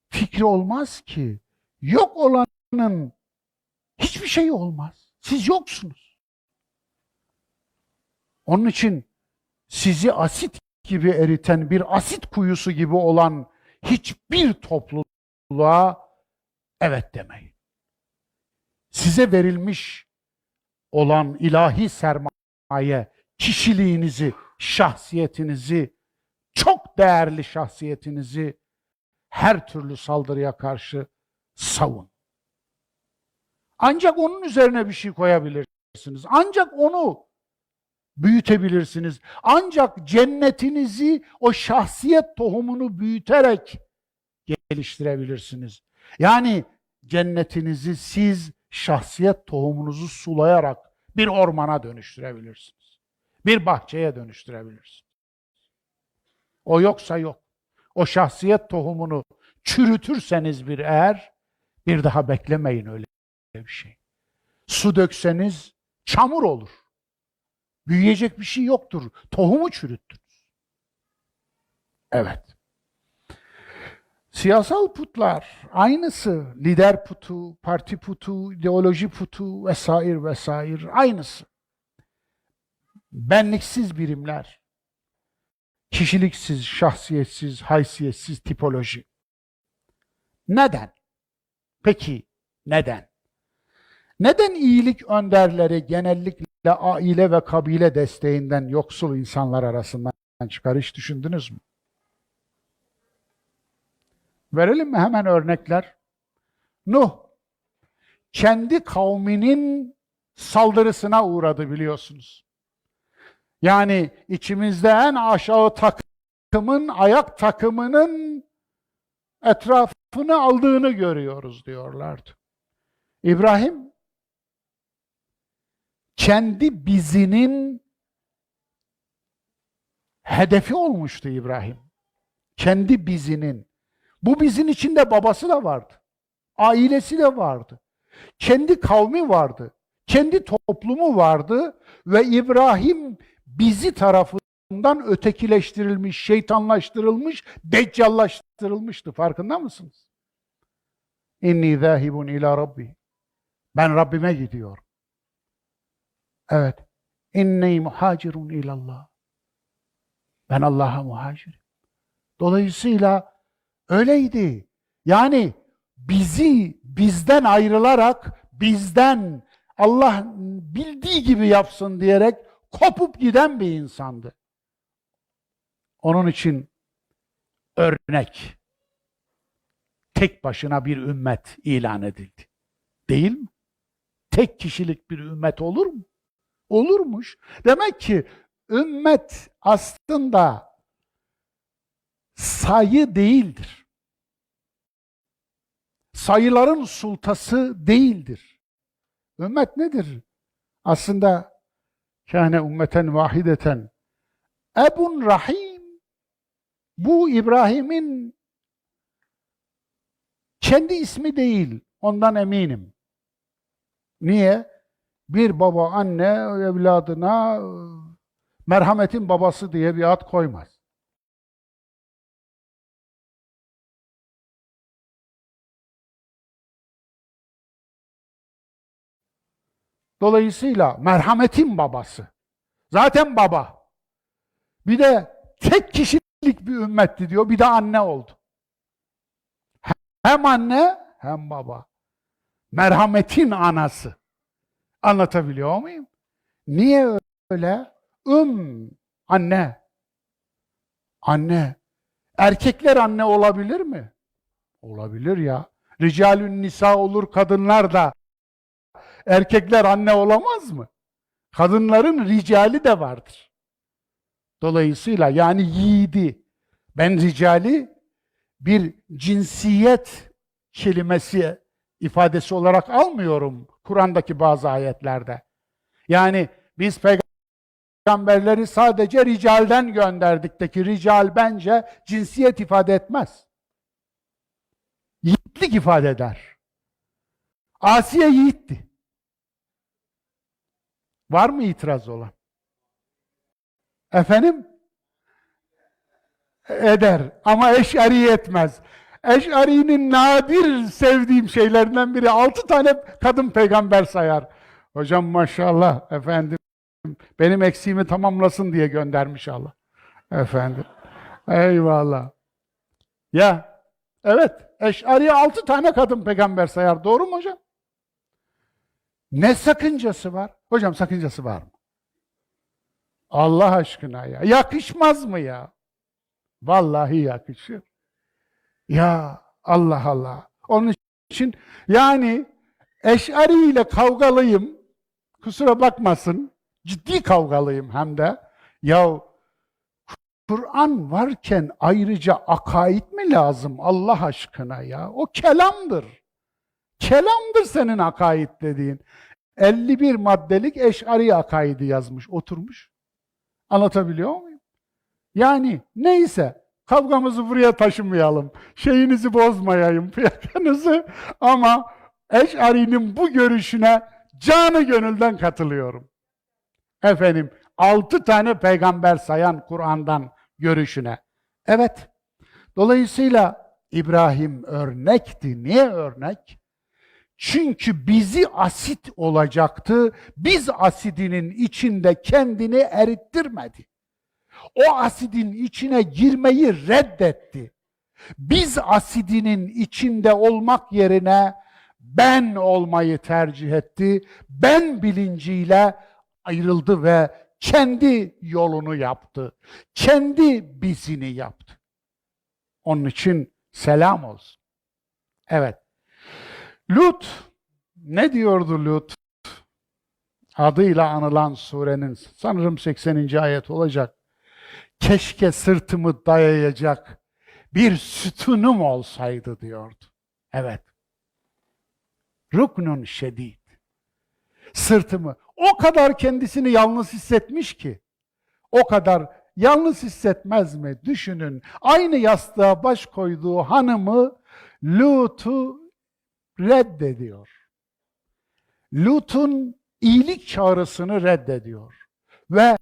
Speaker 1: fikri olmaz ki. Yok olanın hiçbir şey olmaz. Siz yoksunuz. Onun için sizi asit gibi eriten, bir asit kuyusu gibi olan hiçbir topluluğa evet demeyin. Size verilmiş olan ilahi sermaye, kişiliğinizi, şahsiyetinizi, çok değerli şahsiyetinizi her türlü saldırıya karşı savun. Ancak onun üzerine bir şey koyabilirsiniz. Ancak onu büyütebilirsiniz. Ancak cennetinizi, o şahsiyet tohumunu büyüterek geliştirebilirsiniz. Yani cennetinizi siz şahsiyet tohumunuzu sulayarak bir ormana dönüştürebilirsiniz. Bir bahçeye dönüştürebilirsiniz. O yoksa yok. O şahsiyet tohumunu çürütürseniz bir daha beklemeyin öyle bir şey. Su dökseniz çamur olur. Büyüyecek bir şey yoktur. Tohumu çürüttünüz. Evet. Siyasal putlar aynısı. Lider putu, parti putu, ideoloji putu vesaire vesaire aynısı. Benliksiz birimler. Kişiliksiz, şahsiyetsiz, haysiyetsiz tipoloji. Neden? Peki neden? Neden iyilik önderleri genellikle aile ve kabile desteğinden yoksul insanlar arasından çıkar, hiç düşündünüz mü? Verelim mi hemen örnekler? Nuh, kendi kavminin saldırısına uğradı biliyorsunuz. Yani içimizde en aşağı ayak takımının etrafını aldığını görüyoruz diyorlardı. İbrahim, kendi bizinin hedefi olmuştu İbrahim. Kendi bizinin. Bu bizin içinde babası da vardı. Ailesi de vardı. Kendi kavmi vardı. Kendi toplumu vardı ve İbrahim bizi tarafından ötekileştirilmiş, şeytanlaştırılmış, deccallaştırılmıştı. Farkında mısınız? İnni zâhibun ila rabbi. Ben Rabbime gidiyorum. Evet. İnni muhacirun ilallah. Ben Allah'a muhacirim. Dolayısıyla öyleydi. Yani bizden ayrılarak, bizden Allah bildiği gibi yapsın diyerek kopup giden bir insandı. Onun için örnek, tek başına bir ümmet ilan edildi. Değil mi? Tek kişilik bir ümmet olur mu? Olurmuş. Demek ki ümmet aslında sayı değildir. Sayıların sultası değildir. Ümmet nedir? Aslında kâne ümmeten vahideten ebun rahim. Bu İbrahim'in kendi ismi değil. Ondan eminim. Niye? Bir baba anne evladına merhametin babası diye bir ad koymaz. Dolayısıyla merhametin babası. Zaten baba. Bir de tek kişilik bir ümmetti diyor. Bir de anne oldu. Hem anne hem baba. Merhametin anası. Anlatabiliyor muyum? Niye öyle? Anne. Anne. Erkekler anne olabilir mi? Olabilir ya. Ricalün nisa olur kadınlar da. Erkekler anne olamaz mı? Kadınların ricali de vardır. Dolayısıyla yani yiğidi. Ben ricali bir cinsiyet kelimesi ifadesi olarak almıyorum Kur'an'daki bazı ayetlerde. Yani biz peygamberleri sadece ricalden gönderdikteki rical bence cinsiyet ifade etmez. Yiğitlik ifade eder. Asiye yiğitti. Var mı itiraz olan? Efendim? Eder ama Eş'ari etmez. Eş'ari'nin nadir sevdiğim şeylerinden biri 6 tane kadın peygamber sayar. Hocam maşallah efendim benim eksiğimi tamamlasın diye göndermiş Allah. Efendim. Eyvallah. Ya evet Eş'ari 6 tane kadın peygamber sayar. Doğru mu hocam? Ne sakıncası var? Hocam sakıncası var mı? Allah aşkına ya. Yakışmaz mı ya? Vallahi yakışır. Ya Allah Allah. Onun için yani Eş'ari ile kavgalıyım. Kusura bakmasın. Ciddi kavgalıyım hem de. Ya Kur'an varken ayrıca akaid mi lazım Allah aşkına ya? O kelamdır. Kelamdır senin akaid dediğin. 51 maddelik Eş'ari akaidi yazmış, oturmuş. Anlatabiliyor muyum? Yani neyse. Kavgamızı buraya taşımayalım. Şeyinizi bozmayayım, fiyakanızı. Ama Eş'ari'nin bu görüşüne canı gönülden katılıyorum. Efendim, 6 tane peygamber sayan Kur'an'dan görüşüne. Evet. Dolayısıyla İbrahim örnekti. Niye örnek? Çünkü bizi asit olacaktı. Biz asidinin içinde kendini erittirmedi. O asidin içine girmeyi reddetti. Biz asidinin içinde olmak yerine ben olmayı tercih etti. Ben bilinciyle ayrıldı ve kendi yolunu yaptı. Kendi bizini yaptı. Onun için selam olsun. Evet. Lut, ne diyordu Lut? Adıyla anılan surenin sanırım 80. ayet olacak. Keşke sırtımı dayayacak bir sütunum olsaydı diyordu. Evet. Ruknun şedid. Sırtımı. O kadar kendisini yalnız hissetmiş ki. O kadar yalnız hissetmez mi? Düşünün. Aynı yastığa baş koyduğu hanımı Lut'u reddediyor. Lut'un iyilik çağrısını reddediyor. Ve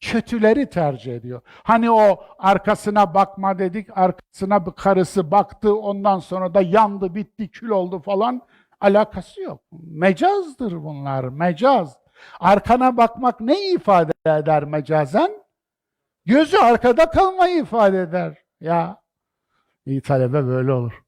Speaker 1: kötüleri tercih ediyor. Hani o arkasına bakma dedik, arkasına bir karısı baktı, ondan sonra da yandı, bitti, kül oldu falan. Alakası yok. Mecazdır bunlar, mecaz. Arkana bakmak ne ifade eder mecazen? Gözü arkada kalmayı ifade eder. Ya, iyi talebe böyle olur.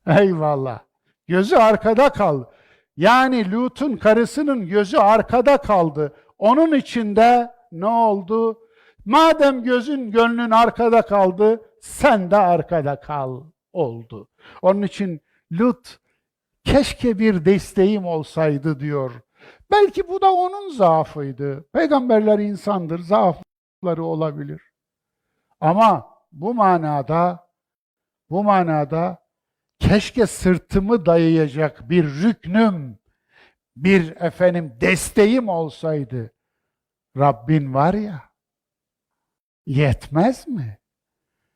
Speaker 1: Eyvallah. Gözü arkada kaldı. Yani Lut'un karısının gözü arkada kaldı. Onun için de ne oldu? Madem gözün gönlün arkada kaldı, sen de arkada kal oldu. Onun için Lut keşke bir desteğim olsaydı diyor. Belki bu da onun zaafıydı. Peygamberler insandır, zaafları olabilir. Ama bu manada keşke sırtımı dayayacak bir rüknüm, bir desteğim olsaydı. Rabbin var ya, yetmez mi?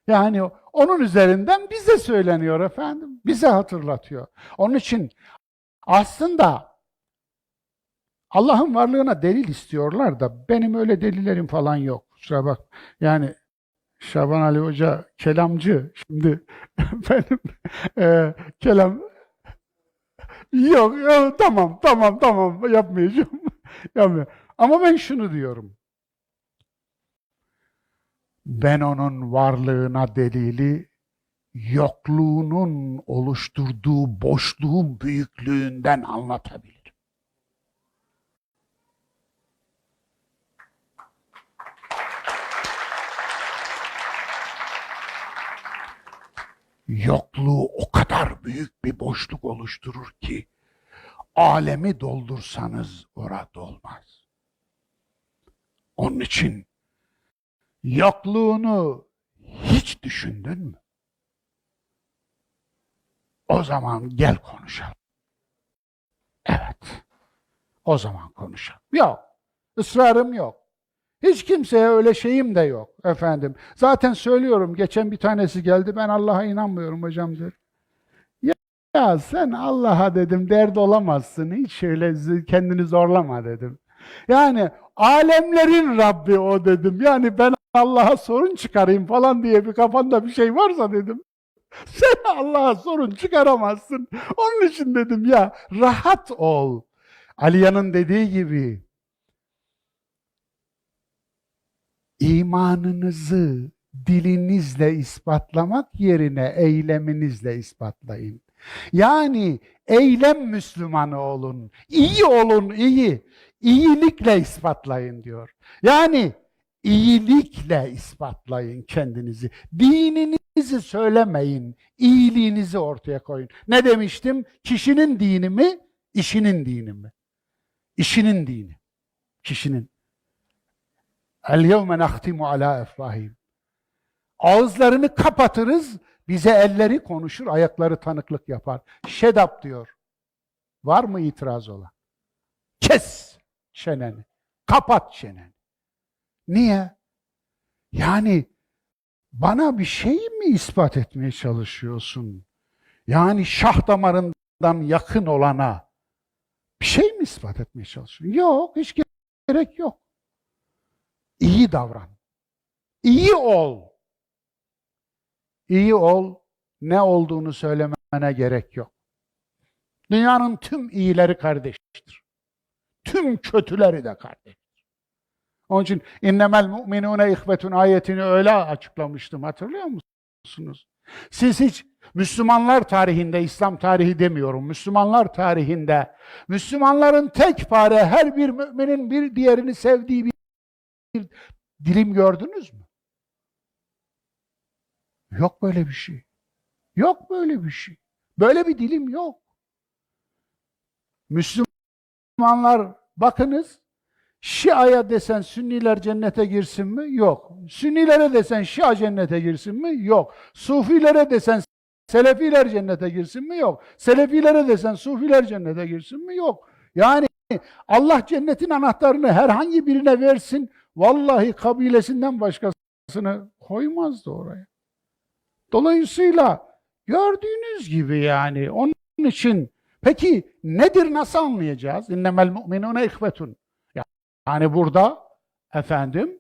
Speaker 1: Yani onun üzerinden bize söyleniyor efendim, bize hatırlatıyor. Onun için aslında Allah'ın varlığına delil istiyorlar da benim öyle delillerim falan yok. Kusura bak. Yani Şaban Ali Hoca kelamcı. Şimdi benim kelam yok, tamam yapmayacağım. Yapmayacağım. Ama ben şunu diyorum. Ben onun varlığına delili yokluğunun oluşturduğu boşluğun büyüklüğünden anlatabilirim. Yokluğu o kadar büyük bir boşluk oluşturur ki alemi doldursanız orada olmaz. Onun için yokluğunu hiç düşündün mü? O zaman gel konuşalım. Evet. O zaman konuşalım. Yok. Israrım yok. Hiç kimseye öyle şeyim de yok efendim. Zaten söylüyorum, geçen bir tanesi geldi, ben Allah'a inanmıyorum hocam dedi. Ya sen Allah'a dedim dert olamazsın, hiç şöyle kendini zorlama dedim. Yani alemlerin Rabbi o dedim. Yani ben Allah'a sorun çıkarayım falan diye bir kafanda bir şey varsa dedim. Sen Allah'a sorun çıkaramazsın. Onun için dedim ya rahat ol. Aliya'nın dediği gibi imanınızı dilinizle ispatlamak yerine eyleminizle ispatlayın. Yani eylem Müslümanı olun. İyi olun, iyi. İyilikle ispatlayın diyor. Yani iyilikle ispatlayın kendinizi. Dininizi söylemeyin, iyiliğinizi ortaya koyun. Ne demiştim? Kişinin dini mi, işinin dini mi? İşinin dini. Kişinin. El-yevme nahtimu ala efvahim. Ağızlarını kapatırız, bize elleri konuşur, ayakları tanıklık yapar. Şedap diyor. Var mı itiraz olan? Kes çeneni, kapat çeneni. Niye? Yani bana bir şey mi ispat etmeye çalışıyorsun? Yani şah damarından yakın olana bir şey mi ispat etmeye çalışıyorsun? Yok, hiç gerek yok. İyi davran. İyi ol. İyi ol, ne olduğunu söylemene gerek yok. Dünyanın tüm iyileri kardeştir. Tüm kötüleri de kardeştir. Onun için innemel mu'minune ihvetun ayetini öyle açıklamıştım, hatırlıyor musunuz? Siz hiç Müslümanlar tarihinde, İslam tarihi demiyorum, Müslümanlar tarihinde, Müslümanların tek pare her bir müminin bir diğerini sevdiği bir dilim gördünüz mü? Yok böyle bir şey. Yok böyle bir şey. Böyle bir dilim yok. Müslümanlar bakınız, Şia'ya desen Sünniler cennete girsin mi? Yok. Sünnilere desen Şia cennete girsin mi? Yok. Sufilere desen Selefiler cennete girsin mi? Yok. Selefilere desen Sufiler cennete girsin mi? Yok. Yani Allah cennetin anahtarını herhangi birine versin, vallahi kabilesinden başkasını koymazdı oraya. Dolayısıyla gördüğünüz gibi yani onun için peki nedir, nasıl anlayacağız? İnnemel mu'minune ihvetun. Yani burada efendim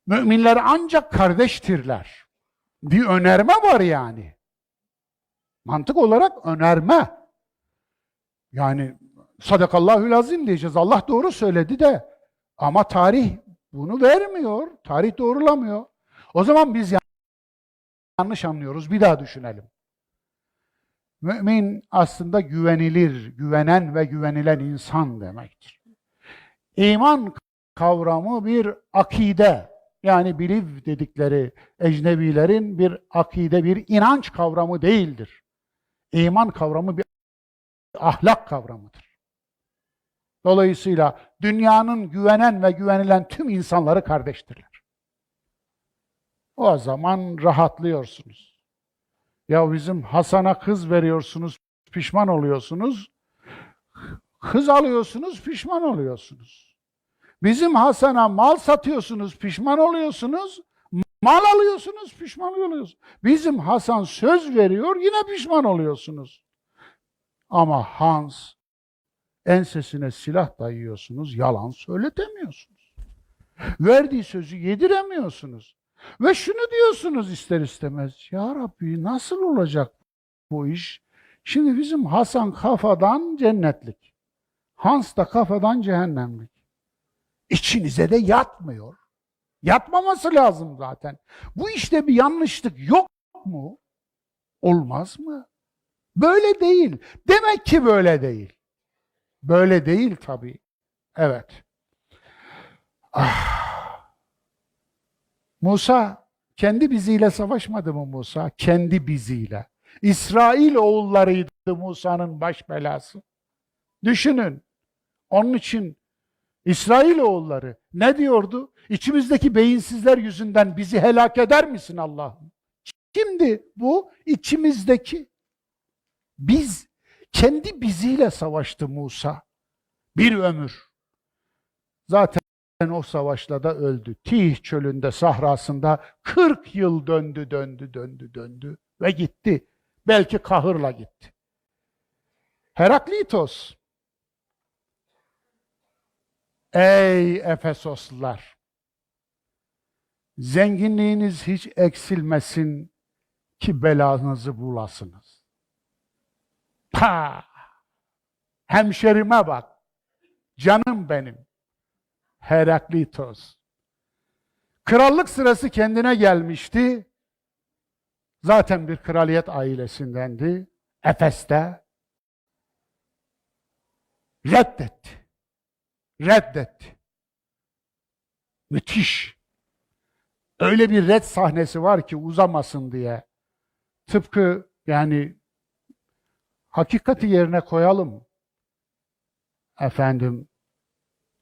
Speaker 1: müminler ancak kardeştirler. Bir önerme var yani. Mantık olarak önerme. Yani sadakallahül azim diyeceğiz. Allah doğru söyledi de ama tarih bunu vermiyor. Tarih doğrulamıyor. O zaman biz yanlış anlıyoruz. Bir daha düşünelim. Mümin aslında güvenilir, güvenen ve güvenilen insan demektir. İman kavramı bir akide, yani belief dedikleri ecnebilerin bir akide, bir inanç kavramı değildir. İman kavramı bir ahlak kavramıdır. Dolayısıyla dünyanın güvenen ve güvenilen tüm insanları kardeştirler. O zaman rahatlıyorsunuz. Ya bizim Hasan'a kız veriyorsunuz, pişman oluyorsunuz. Kız alıyorsunuz, pişman oluyorsunuz. Bizim Hasan'a mal satıyorsunuz, pişman oluyorsunuz. Mal alıyorsunuz, pişman oluyorsunuz. Bizim Hasan söz veriyor, yine pişman oluyorsunuz. Ama Hans ensesine silah dayıyorsunuz, yalan söyletemiyorsunuz. Verdiği sözü yediremiyorsunuz. Ve şunu diyorsunuz ister istemez. Ya Rabbi nasıl olacak bu iş? Şimdi bizim Hasan kafadan cennetlik. Hans da kafadan cehennemlik. İçinize de yatmıyor. Yatmaması lazım zaten. Bu işte bir yanlışlık yok mu? Olmaz mı? Böyle değil. Demek ki böyle değil. Böyle değil tabii. Evet. Ah. Musa kendi biziyle savaşmadı mı Musa? Kendi biziyle. İsrail oğullarıydı Musa'nın baş belası. Düşünün. Onun için İsrail oğulları ne diyordu? İçimizdeki beyinsizler yüzünden bizi helak eder misin Allah'ım? Şimdi bu içimizdeki biz, kendi biziyle savaştı Musa. Bir ömür. Zaten o savaşla da öldü. Tih çölünde, sahrasında 40 yıl döndü ve gitti. Belki kahırla gitti. Heraklitos, ey Efesoslular, zenginliğiniz hiç eksilmesin ki belanızı bulasınız. Pa! Hemşerime bak, canım benim, Heraklitos. Krallık sırası kendine gelmişti. Zaten bir kraliyet ailesindendi. Efes'te reddetti. Reddetti. Müthiş. Öyle bir red sahnesi var ki uzamasın diye. Tıpkı yani hakikati yerine koyalım. Efendim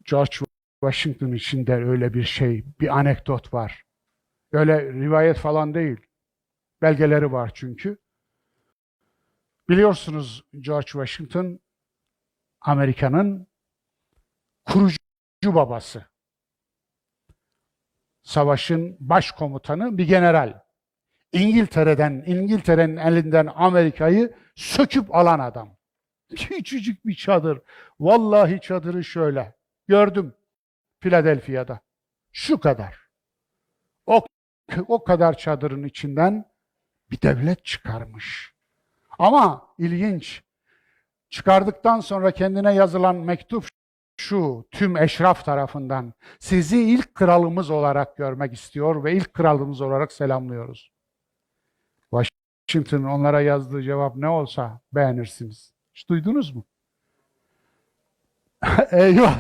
Speaker 1: George Washington için de öyle bir şey, bir anekdot var. Öyle rivayet falan değil. Belgeleri var çünkü. Biliyorsunuz George Washington Amerika'nın kurucu babası. Savaşın başkomutanı bir general. İngiltere'nin elinden Amerika'yı söküp alan adam. Küçücük bir çadır. Vallahi çadırı şöyle. Gördüm Philadelphia'da. Şu kadar. O, o kadar çadırın içinden bir devlet çıkarmış. Ama ilginç. Çıkardıktan sonra kendine yazılan mektup şu, tüm eşraf tarafından. Sizi ilk kralımız olarak görmek istiyor ve ilk kralımız olarak selamlıyoruz. Washington'ın onlara yazdığı cevap ne olsa beğenirsiniz. Hiç duydunuz mu? Eyvah!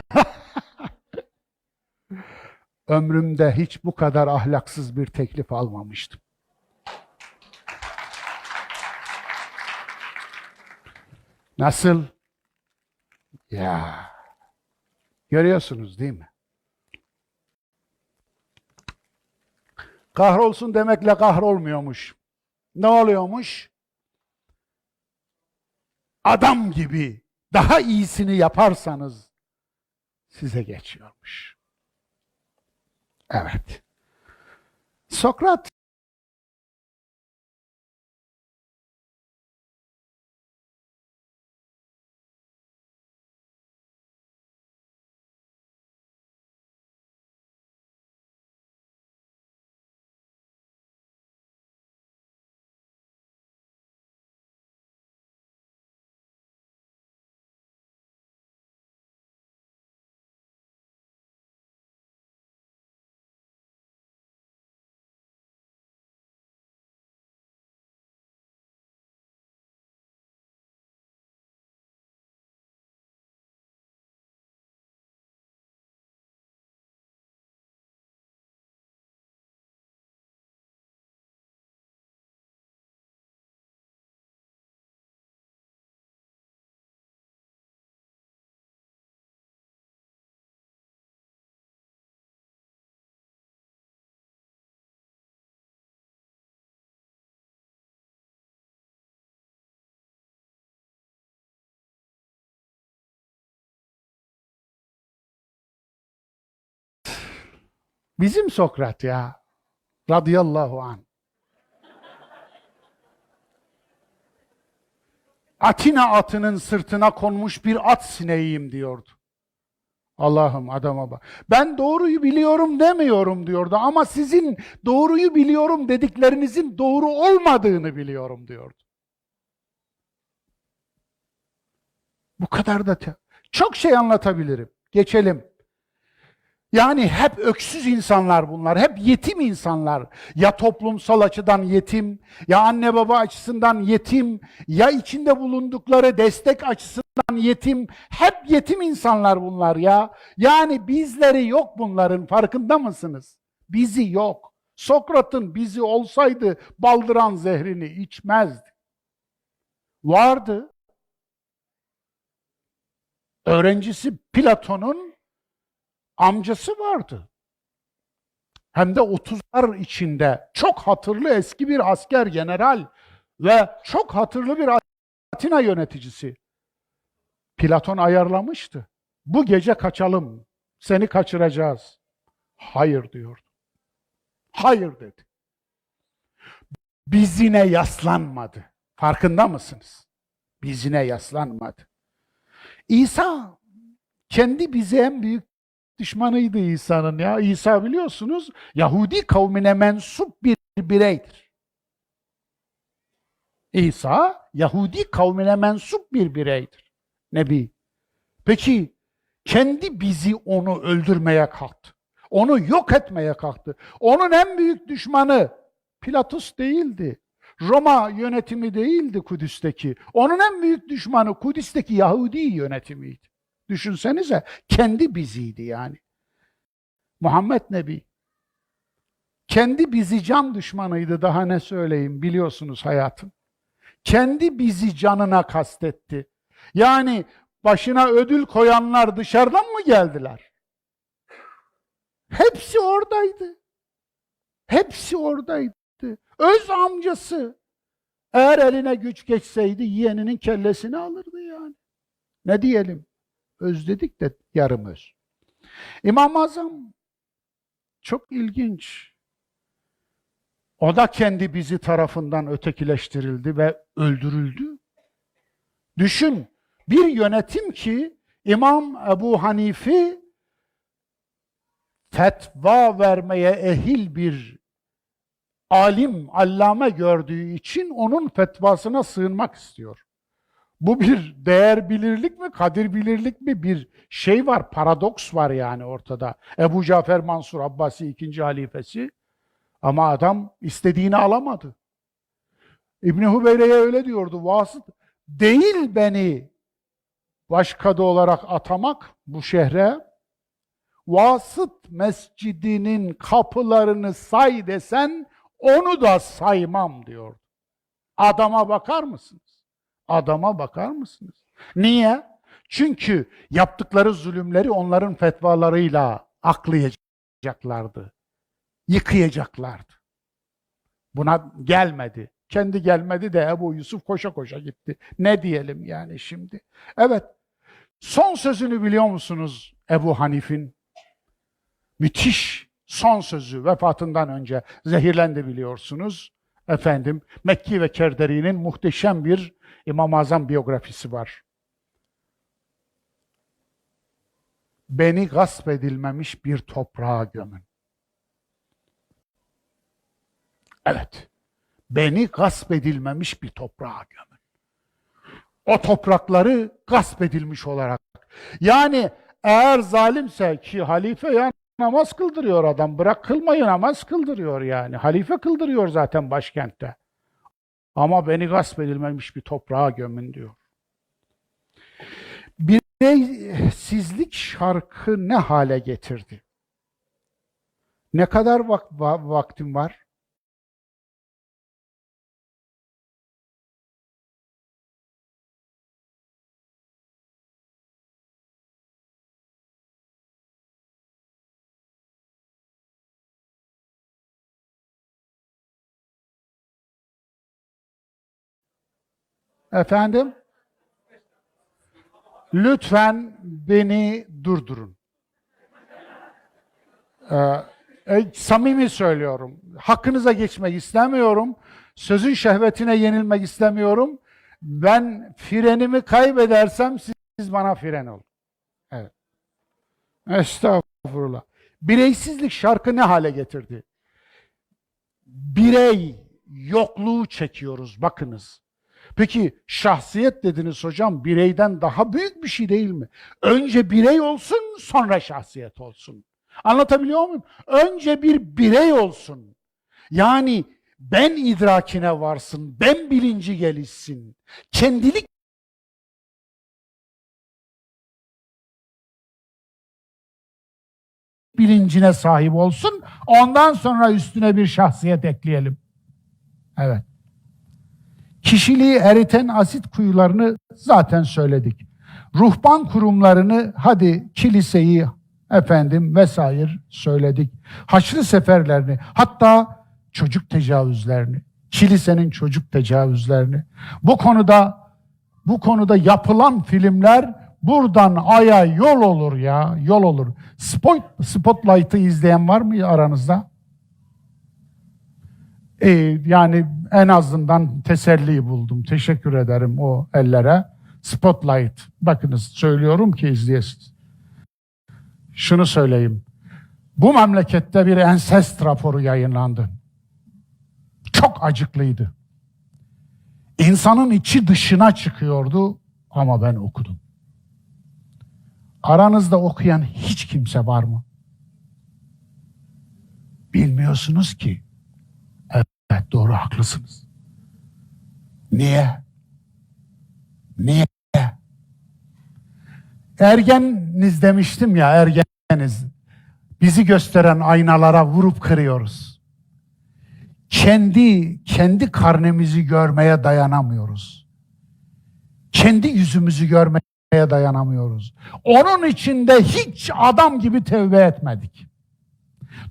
Speaker 1: Ömrümde hiç bu kadar ahlaksız bir teklif almamıştım. Nasıl? Ya, görüyorsunuz değil mi? Kahrolsun demekle kahrolmuyormuş. Ne oluyormuş? Adam gibi daha iyisini yaparsanız size geçiyormuş. Evet. Sokrat Bizim Sokrat ya. Radıyallahu anh. Atina atının sırtına konmuş bir at sineğiyim diyordu. Allah'ım adama bak. Ben doğruyu biliyorum demiyorum diyordu ama sizin doğruyu biliyorum dediklerinizin doğru olmadığını biliyorum diyordu. Bu kadar da çok şey anlatabilirim. Geçelim. Yani hep öksüz insanlar bunlar, hep yetim insanlar. Ya toplumsal açıdan yetim, ya anne baba açısından yetim, ya içinde bulundukları destek açısından yetim. Hep yetim insanlar bunlar ya. Yani bizleri yok bunların, farkında mısınız? Bizi yok. Sokrat'ın bizi olsaydı baldıran zehrini içmezdi. Vardı. Öğrencisi Platon'un amcası vardı. Hem de 30'lar içinde çok hatırlı eski bir asker general ve çok hatırlı bir Atina yöneticisi. Platon ayarlamıştı. Bu gece kaçalım, seni kaçıracağız. Hayır diyordu. Hayır dedi. Bizine yaslanmadı. Farkında mısınız? Bizine yaslanmadı. İsa kendi bize en büyük düşmanıydı İsa'nın ya. İsa biliyorsunuz Yahudi kavmine mensup bir bireydir. İsa Yahudi kavmine mensup bir bireydir. Nebi. Peki kendi bizi onu öldürmeye kalktı. Onu yok etmeye kalktı. Onun en büyük düşmanı Pilatus değildi. Roma yönetimi değildi Kudüs'teki. Onun en büyük düşmanı Kudüs'teki Yahudi yönetimiydi. Düşünsenize kendi biziydi yani. Muhammed Nebi. Kendi bizi can düşmanıydı, daha ne söyleyeyim, biliyorsunuz hayatım. Kendi bizi canına kastetti. Yani başına ödül koyanlar dışarıdan mı geldiler? Hepsi oradaydı. Hepsi oradaydı. Öz amcası. Eğer eline güç geçseydi yeğeninin kellesini alırdı yani. Ne diyelim? Özledik de yarım öz. İmam-ı Azam çok ilginç. O da kendi bizi tarafından ötekileştirildi ve öldürüldü. Düşün, bir yönetim ki İmam Ebu Hanife fetva vermeye ehil bir alim, allame gördüğü için onun fetvasına sığınmak istiyor. Bu bir değer bilirlik mi, kadir bilirlik mi, bir şey var, paradoks var yani ortada. Ebu Cafer Mansur Abbasi 2. halifesi ama adam istediğini alamadı. İbn Hubeyre'ye öyle diyordu, vasıt değil beni başkadı olarak atamak bu şehre, Vasıt Mescidi'nin kapılarını say desen onu da saymam diyor. Adama bakar mısınız? Adama bakar mısınız? Niye? Çünkü yaptıkları zulümleri onların fetvalarıyla aklayacaklardı. Yıkayacaklardı. Buna gelmedi. Kendi gelmedi de Ebu Yusuf koşa koşa gitti. Ne diyelim yani şimdi? Evet. Son sözünü biliyor musunuz Ebu Hanif'in? Müthiş son sözü vefatından önce zehirlendi biliyorsunuz. Efendim Mekki ve Kerderi'nin muhteşem bir İmam-ı Azam biyografisi var. Beni gasp edilmemiş bir toprağa gömün. Evet, beni gasp edilmemiş bir toprağa gömün. O toprakları gasp edilmiş olarak. Yani eğer zalimse ki halife yani namaz kıldırıyor adam. Bırak kılmayı namaz kıldırıyor yani. Halife kıldırıyor zaten başkentte. Ama beni gasp edilmemiş bir toprağa gömün diyor. Bireysizlik şarkı ne hale getirdi? Ne kadar vaktim var? Efendim? Lütfen beni durdurun. Samimi söylüyorum. Hakkınıza geçmek istemiyorum. Sözün şehvetine yenilmek istemiyorum. Ben frenimi kaybedersem siz bana fren olun. Evet. Estağfurullah. Bireysizlik şarkı ne hale getirdi? Birey yokluğu çekiyoruz, bakınız. Peki şahsiyet dediniz hocam, bireyden daha büyük bir şey değil mi? Önce birey olsun, sonra şahsiyet olsun. Anlatabiliyor muyum? Önce bir birey olsun. Yani ben idrakine varsın, ben bilinci gelişsin. Kendilik bilincine sahip olsun. Ondan sonra üstüne bir şahsiyet ekleyelim. Evet. Kişiliği eriten asit kuyularını zaten söyledik. Ruhban kurumlarını, hadi kiliseyi vesaire söyledik. Haçlı seferlerini, hatta çocuk tecavüzlerini, kilisenin çocuk tecavüzlerini. Bu konuda yapılan filmler buradan aya yol olur ya, yol olur. Spotlight'ı izleyen var mı aranızda? Yani en azından teselli buldum. Teşekkür ederim o ellere. Spotlight. Bakınız söylüyorum ki izleyesiniz. Şunu söyleyeyim. Bu memlekette bir ensest raporu yayınlandı. Çok acıklıydı. İnsanın içi dışına çıkıyordu ama ben okudum. Aranızda okuyan hiç kimse var mı? Bilmiyorsunuz ki. Evet, doğru, haklısınız. Niye? Niye? Ergeniz demiştim ya, ergeniz. Bizi gösteren aynalara vurup kırıyoruz. Kendi karnemizi görmeye dayanamıyoruz. Kendi yüzümüzü görmeye dayanamıyoruz. Onun için de hiç adam gibi tevbe etmedik.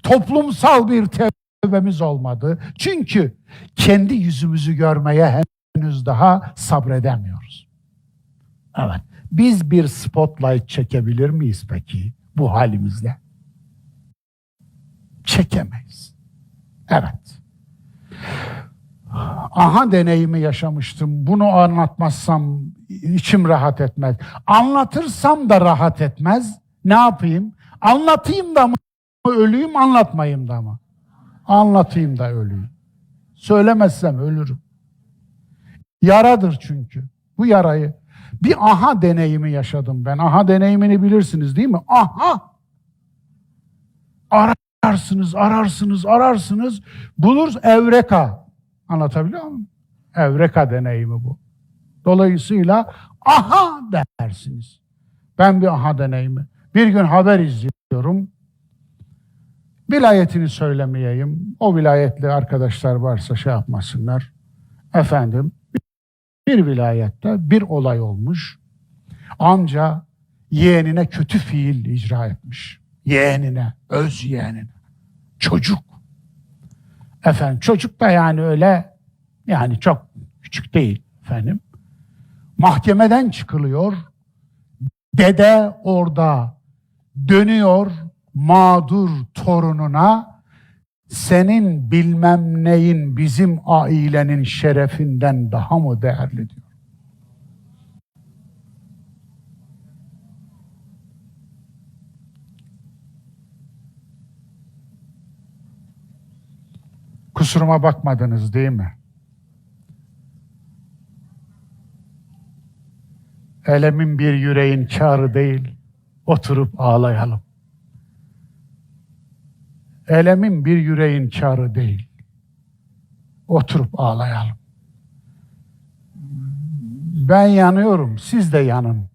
Speaker 1: Toplumsal bir tevbemiz olmadı. Çünkü kendi yüzümüzü görmeye henüz daha sabredemiyoruz. Evet. Biz bir spotlight çekebilir miyiz peki bu halimizle? Çekemeyiz. Evet. Aha deneyimi yaşamıştım. Bunu anlatmazsam içim rahat etmez. Anlatırsam da rahat etmez. Ne yapayım? Anlatayım da mı öleyim, anlatmayayım da mı? Anlatayım da öleyim. Söylemezsem ölürüm. Yaradır çünkü. Bu yarayı. Bir aha deneyimi yaşadım ben. Aha deneyimini bilirsiniz değil mi? Aha! Ararsınız. Buluruz, evreka. Anlatabiliyor muyum? Evreka deneyimi bu. Dolayısıyla aha dersiniz. Ben bir aha deneyimi. Bir gün haber izliyorum. Vilayetini söylemeyeyim. O vilayetli arkadaşlar varsa şey yapmasınlar. Bir vilayette bir olay olmuş. Amca yeğenine kötü fiil icra etmiş. Yeğenine, öz yeğenine. Çocuk. Çocuk da yani öyle, yani çok küçük değil efendim. Mahkemeden çıkılıyor. Dede orada dönüyor mağdur torununa, senin bilmem neyin bizim ailenin şerefinden daha mı değerli diyor. Kusuruma bakmadınız değil mi? Elemin bir yüreğin kârı değil, oturup ağlayalım. Elemin bir yüreğin kârı değil, oturup ağlayalım. Ben yanıyorum, siz de yanın.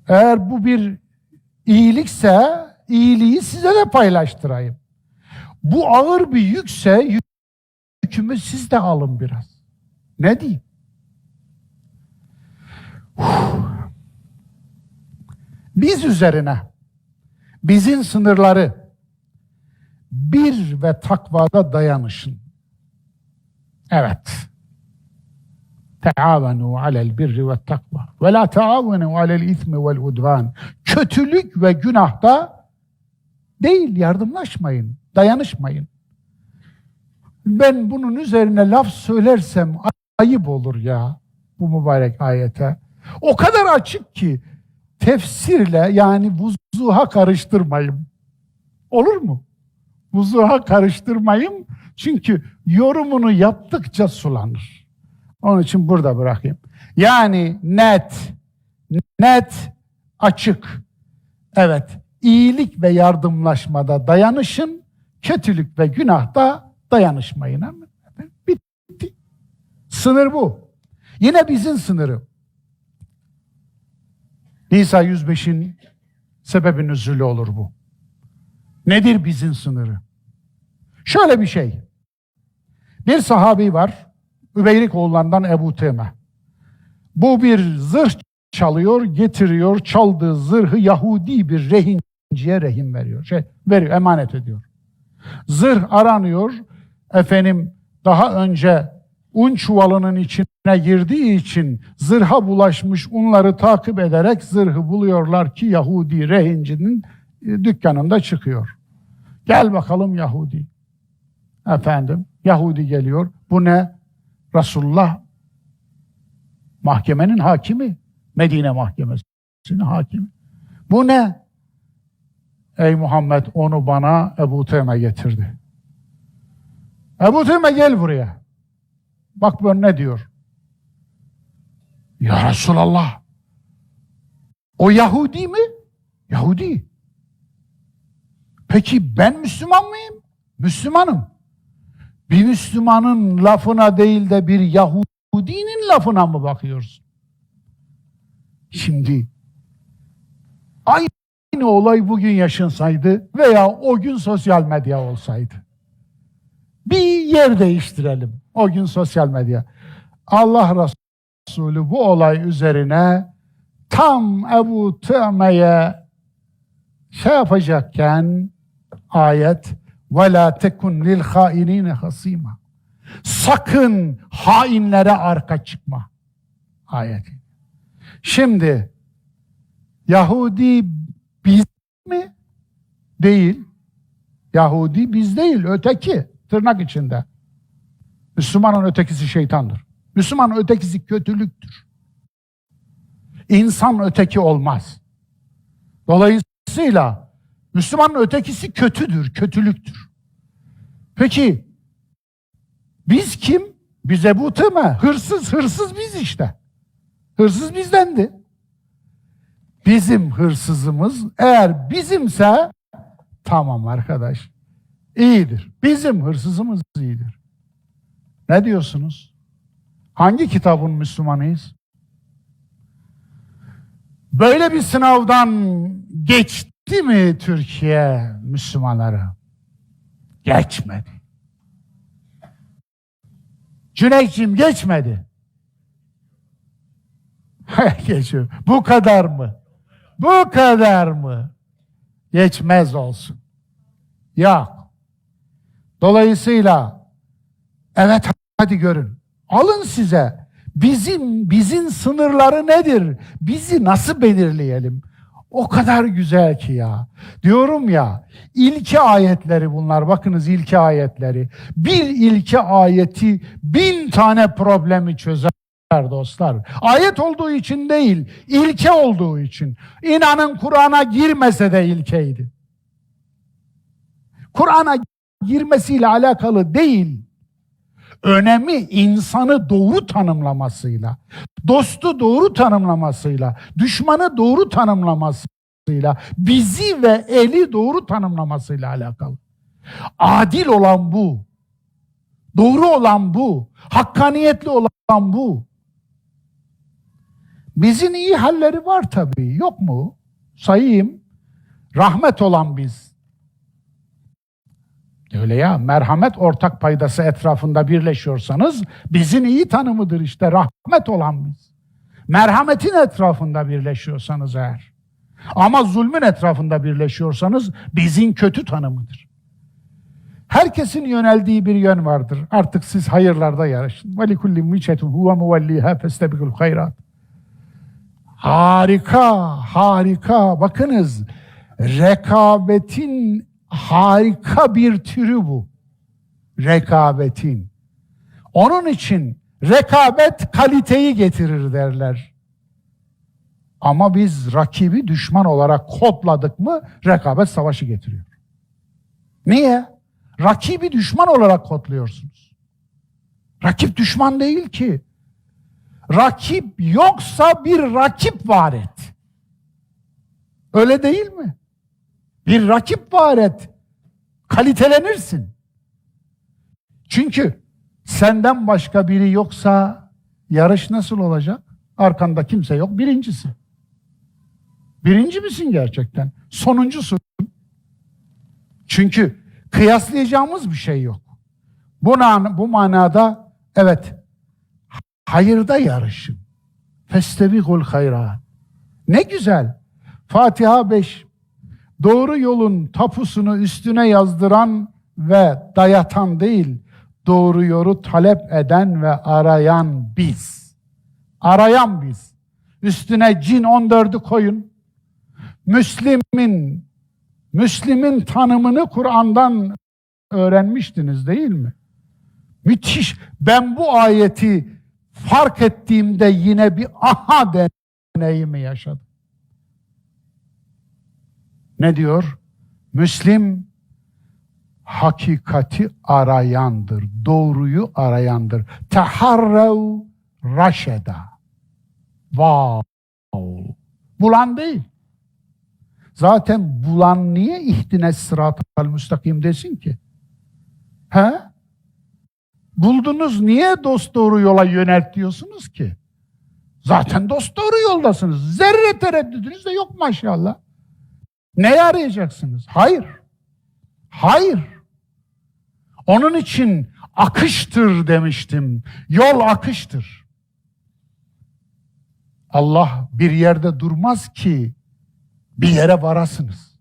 Speaker 1: Eğer bu bir iyilikse, iyiliği size de paylaştırayım. Bu ağır bir yükse, yükümü siz de alın biraz. Ne diyeyim? Biz üzerine, bizim sınırları bir ve takvada dayanışın. Evet. Teavenu alel birri ve takva ve la teavenu alel ismi vel udvan. Kötülük ve günahta Değil, yardımlaşmayın, dayanışmayın. Ben bunun üzerine laf söylersem ayıp olur ya bu mübarek ayete. O kadar açık ki tefsirle yani vuzuha karıştırmayın. Olur mu? Vuzuha karıştırmayın çünkü yorumunu yaptıkça sulanır. Onun için burada bırakayım. Yani net, açık. Evet, iyilik ve yardımlaşmada dayanışın, kötülük ve günahta dayanışmayın. Bitti. Sınır bu. Yine bizim sınırı. Nisa 105'in sebebi nüzulü olur bu. Nedir bizim sınırı? Şöyle bir şey. Bir sahabi var, Übeyrik oğullarından Ebu Teme. Bu bir zırh çalıyor, getiriyor, çaldığı zırhı Yahudi bir rehinciye rehin veriyor. Emanet ediyor. Zırh aranıyor, daha önce un çuvalının içine girdiği için zırha bulaşmış unları takip ederek zırhı buluyorlar ki Yahudi rehincinin dükkanında çıkıyor. Gel bakalım Yahudi. Yahudi geliyor. Bu ne? Resulullah mahkemenin hakimi. Medine mahkemesinin hakimi. Bu ne? Ey Muhammed, onu bana Ebu Teme getirdi. Ebu Teme gel buraya. Bak ben ne diyor? Ya Resulallah. O Yahudi mi? Yahudi. Peki ben Müslüman mıyım? Müslümanım. Bir Müslümanın lafına değil de bir Yahudinin lafına mı bakıyorsun? Şimdi aynı olay bugün yaşansaydı veya o gün sosyal medya olsaydı. Bir yer değiştirelim. O gün sosyal medya. Allah Resulü bu olay üzerine tam Ebu Tü'me'ye yapacakken ayet وَلَا تَكُنْ لِلْخَائِنِينَ خَصِيمًا. Sakın hainlere arka çıkma ayeti. Şimdi Yahudi biz mi? Değil. Yahudi biz değil, öteki. Tırnak içinde. Müslümanın ötekisi şeytandır. Müslümanın ötekisi kötülüktür. İnsan öteki olmaz. Dolayısıyla Müslümanın ötekisi kötüdür, kötülüktür. Peki biz kim? Biz Ebu Teme. Hırsız biz işte. Hırsız bizdendi. Bizim hırsızımız eğer bizimse tamam arkadaş. İyidir. Bizim hırsızımız iyidir. Ne diyorsunuz? Hangi kitabın Müslümanıyız? Böyle bir sınavdan geçti mi Türkiye Müslümanları? Geçmedi. Cüneyt'ciğim geçmedi. Geçiyor. Bu kadar mı? Bu kadar mı? Geçmez olsun. Yok. Dolayısıyla evet hadi görün. Alın size. Bizim sınırları nedir? Bizi nasıl belirleyelim? O kadar güzel ki ya. Diyorum ya, ilke ayetleri bunlar. Bakınız ilke ayetleri. Bir ilke ayeti 1000 tane problemi çözer dostlar. Ayet olduğu için değil, ilke olduğu için. İnanın Kur'an'a girmese de ilkeydi. Kur'an'a girmesiyle alakalı değil. Önemi insanı doğru tanımlamasıyla, dostu doğru tanımlamasıyla, düşmanı doğru tanımlamasıyla, bizi ve eli doğru tanımlamasıyla alakalı. Adil olan bu. Doğru olan bu. Hakkaniyetli olan bu. Bizim iyi halleri var tabii. Yok mu? Sayayım. Rahmet olan biz. Öyle ya, merhamet ortak paydası etrafında birleşiyorsanız bizim iyi tanımıdır işte, rahmet olan biz. Merhametin etrafında birleşiyorsanız eğer. Ama zulmün etrafında birleşiyorsanız bizim kötü tanımıdır. Herkesin yöneldiği bir yön vardır. Artık siz hayırlarda yarışın. وَلِكُلِّمْ وِجْهَةٌ هُوَ مُوَلِّيهَا فَاسْتَبِقُوا الْخَيْرَاتِ. Harika, harika. Bakınız, rekabetin harika bir türü bu. Rekabetin. Onun için rekabet kaliteyi getirir derler. Ama biz rakibi düşman olarak kodladık mı rekabet savaşı getiriyor. Niye? Rakibi düşman olarak kodluyorsunuz. Rakip düşman değil ki. Rakip yoksa bir rakip var et. Öyle değil mi? Bir rakip var et. Kalitelenirsin. Çünkü senden başka biri yoksa yarış nasıl olacak? Arkanda kimse yok, birincisi. Birinci misin gerçekten? Sonuncusun. Çünkü kıyaslayacağımız bir şey yok. Bu manada evet, hayırda yarışın. Festebikul hayrat. Ne güzel. Fatiha 5. Doğru yolun tapusunu üstüne yazdıran ve dayatan değil, doğru yolu talep eden ve arayan biz. Arayan biz. Üstüne cin 14'ü koyun. Müslim'in tanımını Kur'an'dan öğrenmiştiniz değil mi? Müthiş. Ben bu ayeti fark ettiğimde yine bir aha deneyimi yaşadım. Ne diyor? Müslim hakikati arayandır, doğruyu arayandır. Teharrev raşeda. Wow. Bulan değil. Zaten bulan niye ihdine sıratal müstakim desin ki? He? Buldunuz, niye dosdoğru yola yöneltiyorsunuz ki? Zaten dosdoğru yoldasınız. Zerre tereddüdünüz de yok maşallah. Neye arayacaksınız? Hayır. Hayır. Onun için akıştır demiştim. Yol akıştır. Allah bir yerde durmaz ki bir yere varasınız.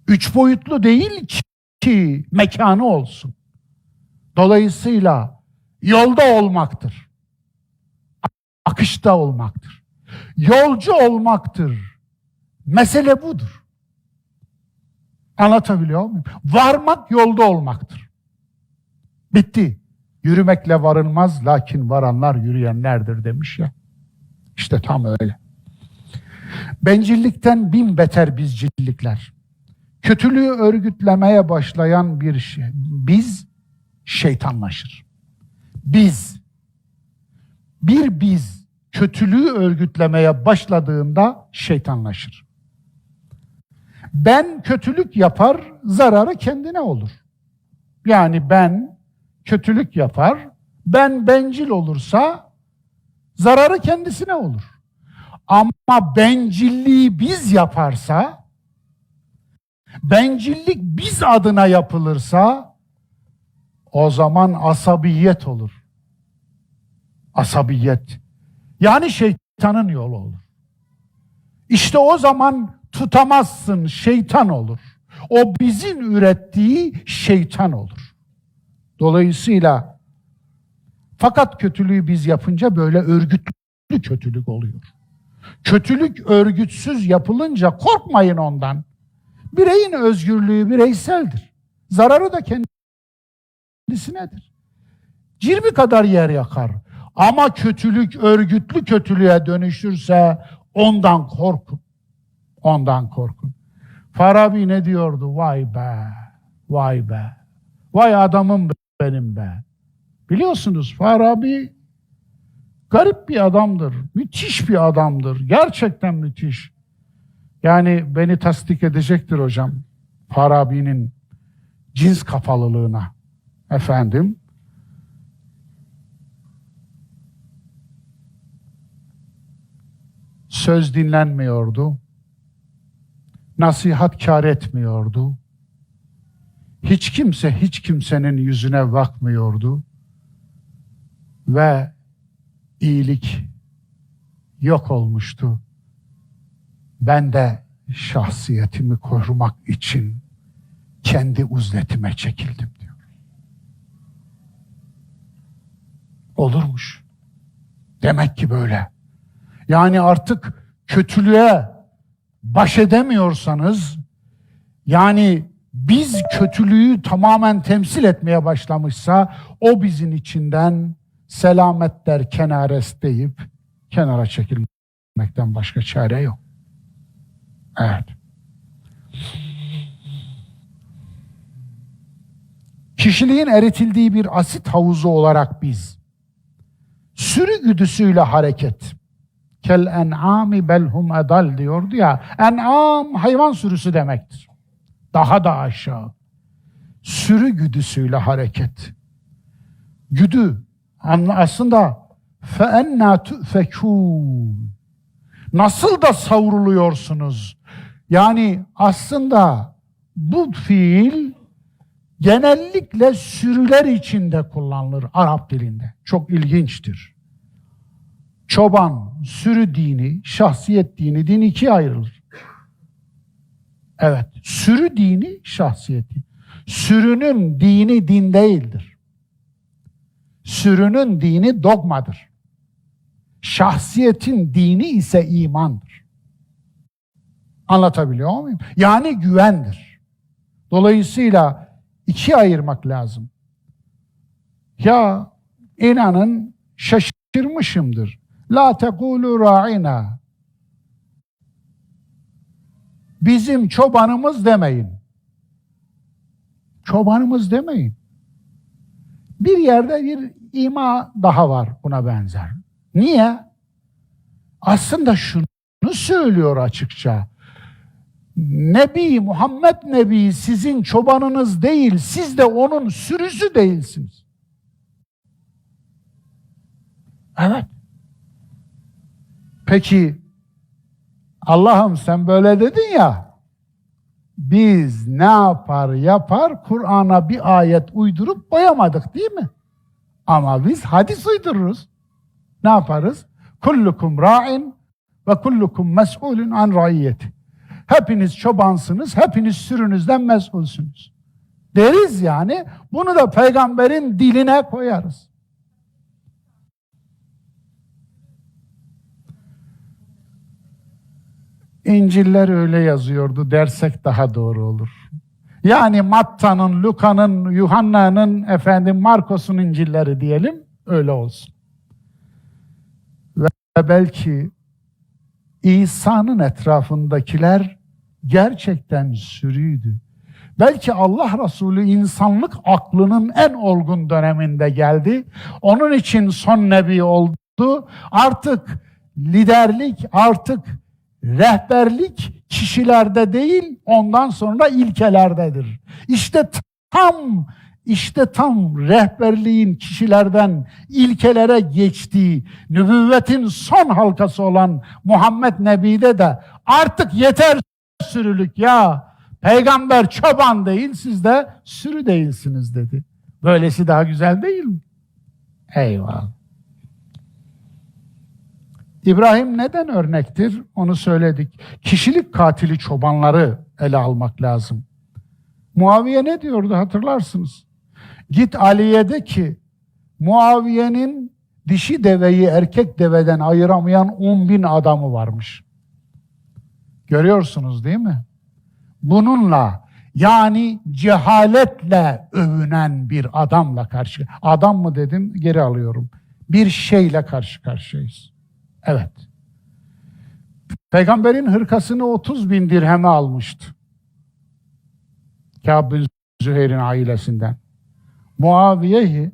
Speaker 1: 3 boyutlu değil ki mekanı olsun. Dolayısıyla yolda olmaktır. Akışta olmaktır. Yolcu olmaktır. Mesele budur. Anlatabiliyor muyum? Varmak yolda olmaktır. Bitti. Yürümekle varılmaz, lakin varanlar yürüyenlerdir demiş ya. İşte tam öyle. Bencillikten bin beter bizcillikler. Kötülüğü örgütlemeye başlayan biz şeytanlaşır. Biz kötülüğü örgütlemeye başladığında şeytanlaşır. Ben kötülük yapar, zararı kendine olur. Yani ben kötülük yapar, ben bencil olursa zararı kendisine olur. Ama bencilliği biz yaparsa, bencillik biz adına yapılırsa o zaman asabiyet olur. Asabiyet. Yani şeytanın yolu olur. İşte o zaman tutamazsın, şeytan olur. O bizim ürettiği şeytan olur. Dolayısıyla fakat kötülüğü biz yapınca böyle örgütlü kötülük oluyor. Kötülük örgütsüz yapılınca korkmayın ondan. Bireyin özgürlüğü bireyseldir. Zararı da kendisinedir. Cirmi kadar yer yakar. Ama kötülük örgütlü kötülüğe dönüşürse ondan korkun. Ondan korkun. Farabi ne diyordu? Vay be, vay be. Vay adamım benim be. Biliyorsunuz Farabi garip bir adamdır. Müthiş bir adamdır. Gerçekten müthiş. Yani beni tasdik edecektir hocam. Farabi'nin cins kafalılığına. Efendim. Söz dinlenmiyordu. Nasihat kâr etmiyordu. Hiç kimse hiç kimsenin yüzüne bakmıyordu. Ve iyilik yok olmuştu. Ben de şahsiyetimi korumak için kendi uzletime çekildim diyor. Olurmuş. Demek ki böyle. Yani artık kötülüğe baş edemiyorsanız Yani biz kötülüğü tamamen temsil etmeye başlamışsa o bizim içinden selamet der kenares deyip kenara çekilmekten başka çare yok. Evet. Kişiliğin eritildiği bir asit havuzu olarak biz sürü güdüsüyle hareket. Kel en'ami belhum edal diyordu ya. En'am hayvan sürüsü demektir. Daha da aşağı. Sürü güdüsüyle hareket. Güdü aslında فَاَنَّا تُؤْفَكُونَ nasıl da savruluyorsunuz? Yani aslında bu fiil genellikle sürüler içinde kullanılır Arap dilinde. Çok ilginçtir. Çoban, sürü dini, şahsiyet dini, din ikiye ayrılır. Evet, sürü dini, şahsiyeti. Sürünün dini din değildir. Sürünün dini dogmadır. Şahsiyetin dini ise imandır. Anlatabiliyor muyum? Yani güvendir. Dolayısıyla ikiye ayırmak lazım. Ya inanın şaşırmışımdır. La tekulu ra'ina. Bizim çobanımız demeyin. Çobanımız demeyin. Bir yerde bir ima daha var buna benzer. Niye? Aslında şunu söylüyor açıkça. Nebi, Muhammed Nebi sizin çobanınız değil, siz de onun sürüsü değilsiniz. Evet. Peki, Allah'ım sen böyle dedin ya, biz ne yapar Kur'an'a bir ayet uydurup koyamadık değil mi? Ama biz hadis uydururuz. Ne yaparız? Kullukum ra'in ve kullukum mes'ulun an ra'iyyeti. Hepiniz çobansınız, hepiniz sürünüzden mesulsünüz. Deriz yani, bunu da peygamberin diline koyarız. İnciller öyle yazıyordu dersek daha doğru olur. Yani Matta'nın, Luka'nın, Yuhanna'nın, Markos'un İncilleri diyelim, öyle olsun. Ve belki İsa'nın etrafındakiler gerçekten sürüydü. Belki Allah Resulü insanlık aklının en olgun döneminde geldi. Onun için son nebi oldu. Artık liderlik, artık rehberlik kişilerde değil, ondan sonra ilkelerdedir. İşte tam rehberliğin kişilerden ilkelere geçtiği, nübüvvetin son halkası olan Muhammed Nebi'de de artık yeter sürülük ya. Peygamber çoban değil, siz de sürü değilsiniz dedi. Böylesi daha güzel değil mi? Eyvallah. İbrahim neden örnektir? Onu söyledik. Kişilik katili çobanları ele almak lazım. Muaviye ne diyordu hatırlarsınız? Git Ali'ye de ki Muaviye'nin dişi deveyi erkek deveden ayıramayan 10.000 adamı varmış. Görüyorsunuz değil mi? Bununla yani cehaletle övünen bir adamla adam mı dedim geri alıyorum. Bir şeyle karşı karşıyayız. Evet. Peygamberin hırkasını 30.000 dirheme almıştı. Kâb bin Züheyr'in ailesinden. Muaviye'yi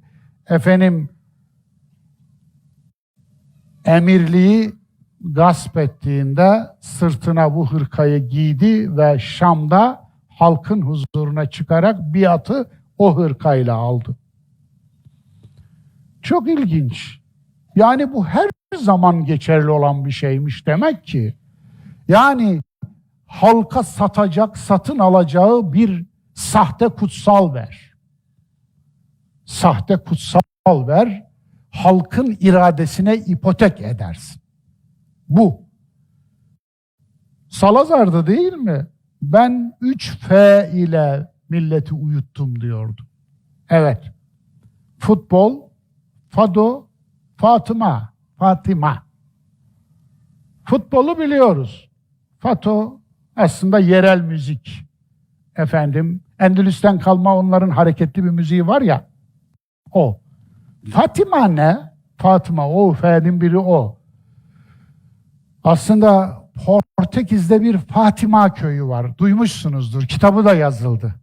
Speaker 1: emirliği gasp ettiğinde sırtına bu hırkayı giydi ve Şam'da halkın huzuruna çıkarak biatı o hırkayla aldı. Çok ilginç. Yani bu her zaman geçerli olan bir şeymiş demek ki. Yani halka satın alacağı bir sahte kutsal ver. Sahte kutsal ver, halkın iradesine ipotek edersin. Bu. Salazar'da değil mi? Ben 3F ile milleti uyuttum diyordu. Evet. Futbol, Fado, Fatima. Futbolu biliyoruz. Fato aslında yerel müzik. efendim, Endülüs'ten kalma onların hareketli bir müziği var ya, o. Fatima ne? Fatıma, o F'nin biri o. Aslında Portekiz'de bir Fatima köyü var. Duymuşsunuzdur. Kitabı da yazıldı.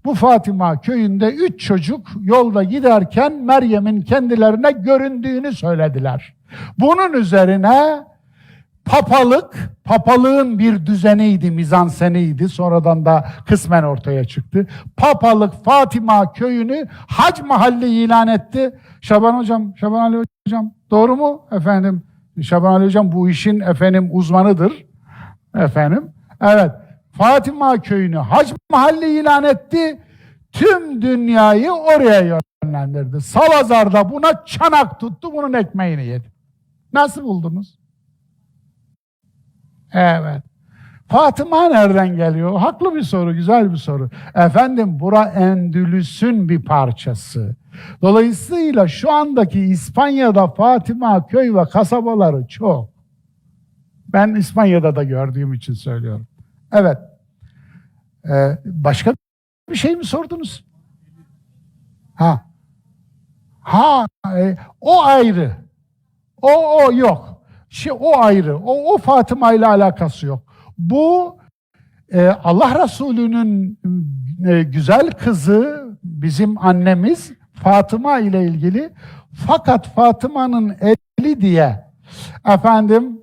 Speaker 1: Bu Fatima köyünde 3 çocuk yolda giderken Meryem'in kendilerine göründüğünü söylediler. Bunun üzerine papalığın bir düzeniydi, mizanseniydi. Sonradan da kısmen ortaya çıktı. Papalık Fatima köyünü hac mahalli ilan etti. Şaban Ali Hocam doğru mu efendim? Şaban Ali Hocam bu işin efendim uzmanıdır. Efendim, evet. Fatima köyünü hac mahalli ilan etti. Tüm dünyayı oraya yönlendirdi. Salazar da buna çanak tuttu, bunun ekmeğini yedi. Nasıl buldunuz? Evet. Fatıma nereden geliyor? Haklı bir soru, güzel bir soru. Efendim, bura Endülüs'ün bir parçası. Dolayısıyla şu andaki İspanya'da Fatıma köy ve kasabaları çok. Ben İspanya'da da gördüğüm için söylüyorum. Evet. Başka bir şey mi sordunuz? O ayrı. O yok. O ayrı. O Fatıma ile alakası yok. Bu Allah Resulü'nün güzel kızı, bizim annemiz Fatıma ile ilgili. Fakat Fatıma'nın eli diye efendim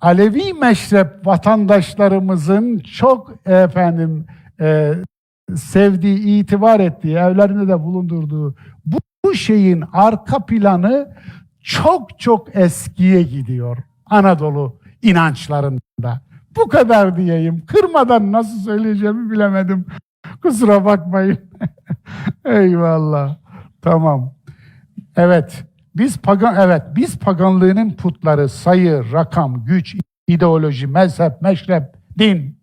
Speaker 1: Alevi meşrep vatandaşlarımızın çok efendim sevdiği, itibar ettiği, evlerinde de bulundurduğu bu şeyin arka planı çok çok eskiye gidiyor Anadolu inançlarında. Bu kadar diyeyim. Kırmadan nasıl söyleyeceğimi bilemedim. Kusura bakmayın. Eyvallah. Tamam. Evet. Biz paganlığının putları sayı, rakam, güç, ideoloji, mezhep, meşrep, din.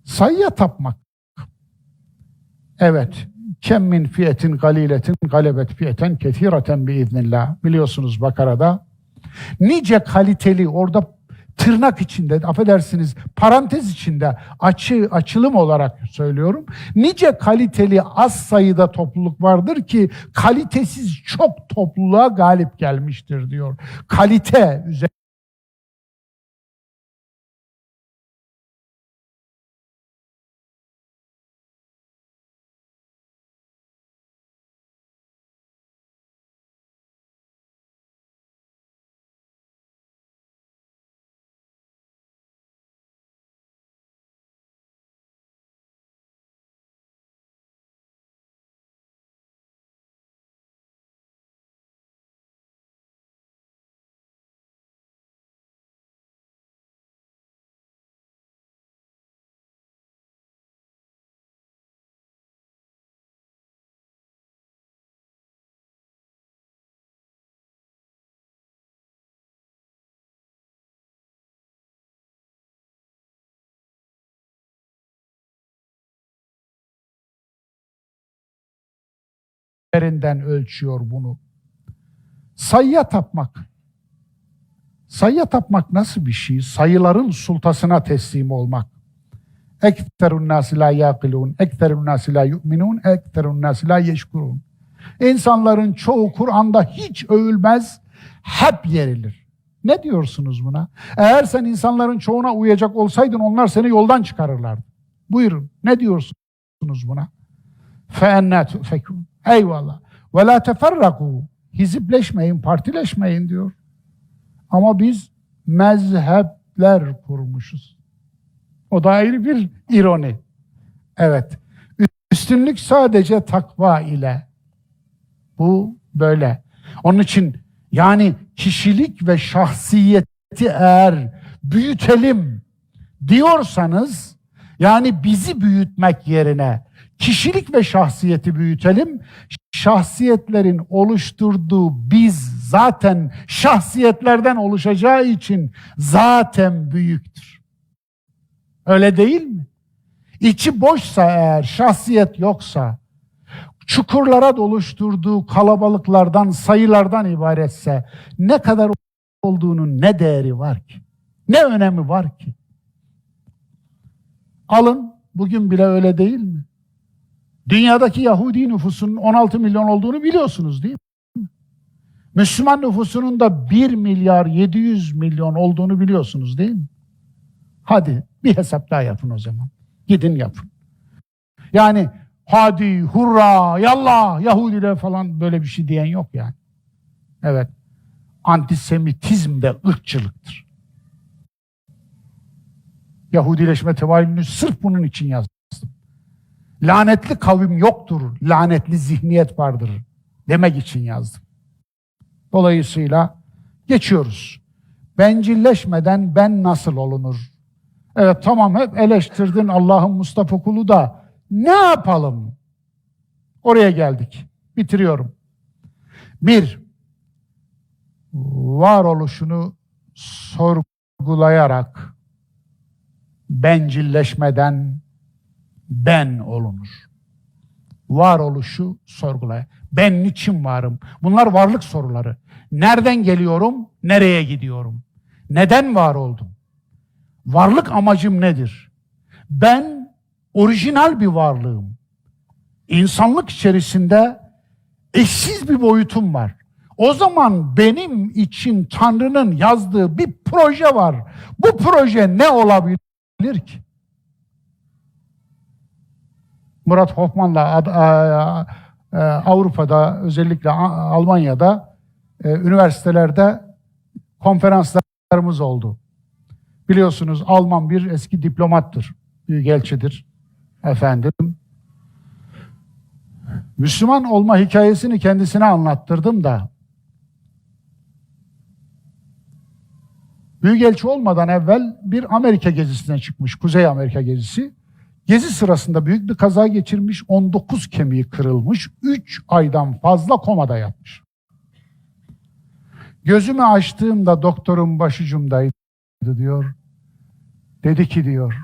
Speaker 1: Sayıya tapmak. Evet. Kem min fiyetin galiletin galebet fiyeten kethireten biiznillah. Biliyorsunuz Bakara'da. Nice kaliteli, orada tırnak içinde, affedersiniz, parantez içinde açılım olarak söylüyorum. Nice kaliteli az sayıda topluluk vardır ki kalitesiz çok topluluğa galip gelmiştir diyor. Kalite üzerine ölçüyor bunu. Sayıya tapmak. Sayıya tapmak nasıl bir şey? Sayıların sultasına teslim olmak. Ekterun nâsi lâ yâkilûn, ekterun nâsi lâ yu'minûn, ekterun nâsi lâ yeşkurûn. İnsanların çoğu Kur'an'da hiç övülmez, hep yerilir. Ne diyorsunuz buna? Eğer sen insanların çoğuna uyacak olsaydın onlar seni yoldan çıkarırlardı. Buyurun, ne diyorsunuz buna? فَاَنَّا تُؤْفَكُونَ. Eyvallah. وَلَا تَفَرَّقُوا. Hizipleşmeyin, partileşmeyin diyor. Ama biz mezhepler kurmuşuz. O da ayrı bir ironi. Evet. Üstünlük sadece takva ile. Bu böyle. Onun için yani kişilik ve şahsiyeti eğer büyütelim diyorsanız, yani bizi büyütmek yerine kişilik ve şahsiyeti büyütelim. Şahsiyetlerin oluşturduğu biz zaten şahsiyetlerden oluşacağı için zaten büyüktür. Öyle değil mi? İçi boşsa eğer, şahsiyet yoksa, çukurlara doluşturduğu kalabalıklardan, sayılardan ibaretse ne kadar olduğunun ne değeri var ki? Ne önemi var ki? Alın, bugün bile öyle değil mi? Dünyadaki Yahudi nüfusunun 16 milyon olduğunu biliyorsunuz değil mi? Müslüman nüfusunun da 1 milyar 700 milyon olduğunu biliyorsunuz değil mi? Hadi bir hesap daha yapın o zaman. Gidin yapın. Yani hadi, hurra, yallah, Yahudiler falan böyle bir şey diyen yok yani. Evet. Antisemitizm de ırkçılıktır. Yahudileşme temayülünü sırf bunun için yazdım. Lanetli kavim yoktur, lanetli zihniyet vardır demek için yazdım. Dolayısıyla geçiyoruz. Bencilleşmeden ben nasıl olunur? Evet tamam, hep eleştirdin Allah'ın Mustafa kulu da ne yapalım? Oraya geldik. Bitiriyorum. 1. Varoluşunu sorgulayarak bencilleşmeden ben olunur. Varoluşu sorgulay. Ben niçin varım? Bunlar varlık soruları. Nereden geliyorum? Nereye gidiyorum? Neden var oldum? Varlık amacım nedir? Ben orijinal bir varlığım. İnsanlık içerisinde eşsiz bir boyutum var. O zaman benim için Tanrı'nın yazdığı bir proje var. Bu proje ne olabilir ki? Murat Hoffman'la Avrupa'da, özellikle Almanya'da üniversitelerde konferanslarımız oldu. Biliyorsunuz Alman bir eski diplomattır, büyükelçidir efendim. Müslüman olma hikayesini kendisine anlattırdım da büyükelçi olmadan evvel bir Amerika gezisine çıkmış, Kuzey Amerika gezisi. Gezi sırasında büyük bir kaza geçirmiş, 19 kemiği kırılmış, 3 aydan fazla komada yatmış. Gözümü açtığımda doktorum başucumdaydı diyor. Dedi ki diyor,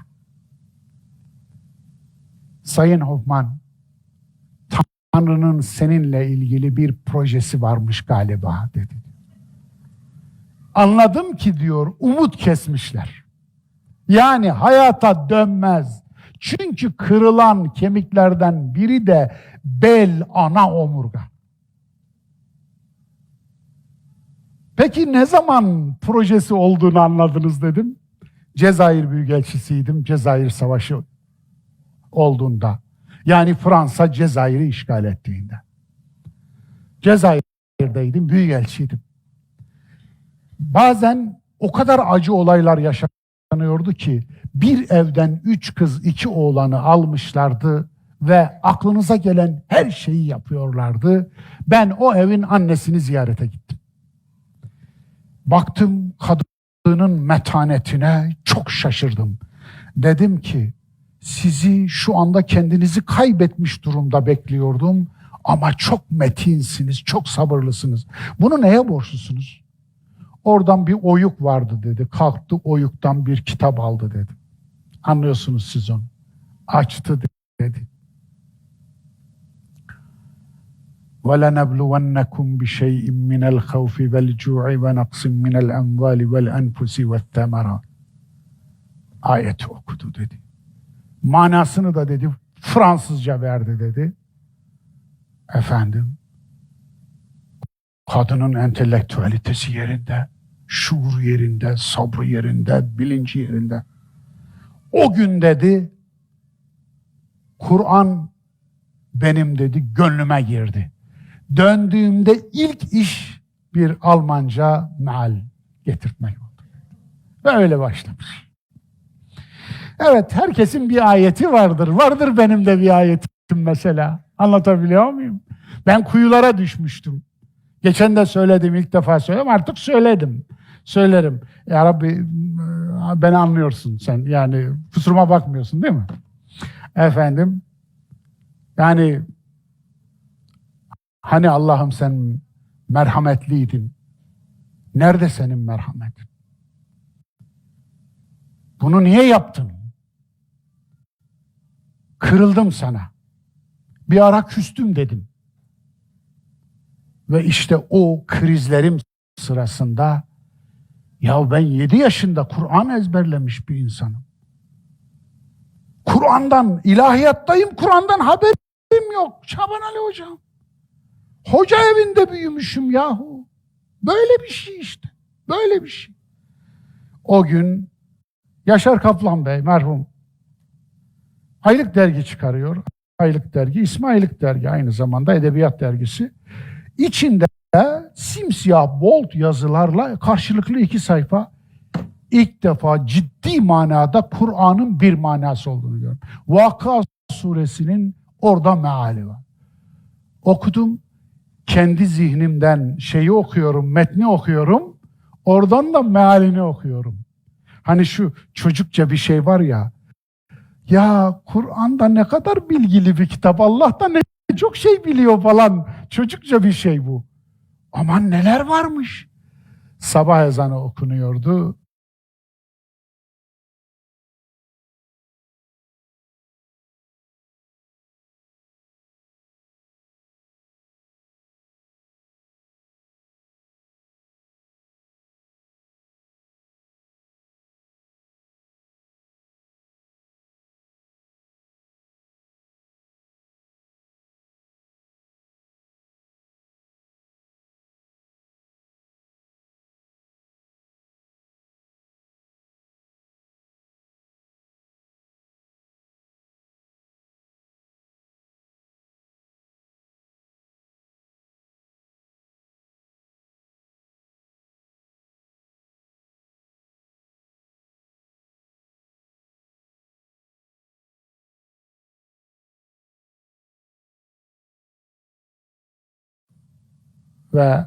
Speaker 1: Sayın Hoffman, Tanrı'nın seninle ilgili bir projesi varmış galiba dedi. Anladım ki diyor, umut kesmişler. Yani hayata dönmez. Çünkü kırılan kemiklerden biri de bel, ana omurga. Peki ne zaman projesi olduğunu anladınız dedim. Cezayir Büyükelçisiydim, Cezayir Savaşı olduğunda. Yani Fransa Cezayir'i işgal ettiğinde. Cezayir'deydim, Büyükelçiydim. Bazen o kadar acı olaylar yaşanıyordu ki bir evden 3 kız 2 oğlanı almışlardı ve aklınıza gelen her şeyi yapıyorlardı. Ben o evin annesini ziyarete gittim. Baktım kadının metanetine, çok şaşırdım. Dedim ki sizi şu anda kendinizi kaybetmiş durumda bekliyordum ama çok metinsiniz, çok sabırlısınız. Bunu neye borçlusunuz? Oradan bir oyuk vardı dedi. Kalktı oyuktan bir kitap aldı dedi. Anlıyorsunuz siz onu. Açtı dedi. وَلَنَبْلُوَنَّكُمْ بِشَيْءٍ مِنَ الْخَوْفِ وَالْجُوعِ وَنَقْصٍ مِنَ الْاَمْوَالِ وَالْاَنْفُسِ وَالثَّمَرَاتِ. Ayeti okudu dedi. Manasını da dedi Fransızca verdi dedi. Efendim, kadının entelektüelitesi yerinde, şuuru yerinde, sabrı yerinde, bilinci yerinde. O gün dedi, Kur'an benim dedi gönlüme girdi. Döndüğümde ilk iş bir Almanca meal getirtmek oldu. Ve öyle başlamış. Evet, herkesin bir ayeti vardır. Vardır benim de bir ayetim mesela. Anlatabiliyor muyum? Ben kuyulara düşmüştüm. Geçen de söyledim, ilk defa söyledim. Artık söyledim. Söylerim. Ya Rabbi, beni anlıyorsun sen. Yani kusuruma bakmıyorsun değil mi? Efendim, yani hani Allah'ım sen merhametliydin. Nerede senin merhametin? Bunu niye yaptın? Kırıldım sana. Bir ara küstüm dedim. Ve işte o krizlerim sırasında ya ben 7 yaşında Kur'an ezberlemiş bir insanım. Kur'an'dan, ilahiyattayım, Kur'an'dan haberim yok. Şaban Ali hocam. Hoca evinde büyümüşüm yahu. Böyle bir şey işte. Böyle bir şey. O gün Yaşar Kaplan Bey merhum aylık dergi çıkarıyor. Aylık dergi, ismi Aylık Dergi, aynı zamanda edebiyat dergisi. İçinde simsiyah bold yazılarla karşılıklı 2 sayfa ilk defa ciddi manada Kur'an'ın bir manası olduğunu gördüm. Vakıa suresinin orada meali var. Okudum, kendi zihnimden şeyi okuyorum, metni okuyorum, oradan da mealini okuyorum. Hani şu çocukça bir şey var ya, ya Kur'an'da ne kadar bilgili bir kitap, Allah da ne çok şey biliyor falan, çocukça bir şey bu. Aman neler varmış. Sabah ezanı okunuyordu. Ve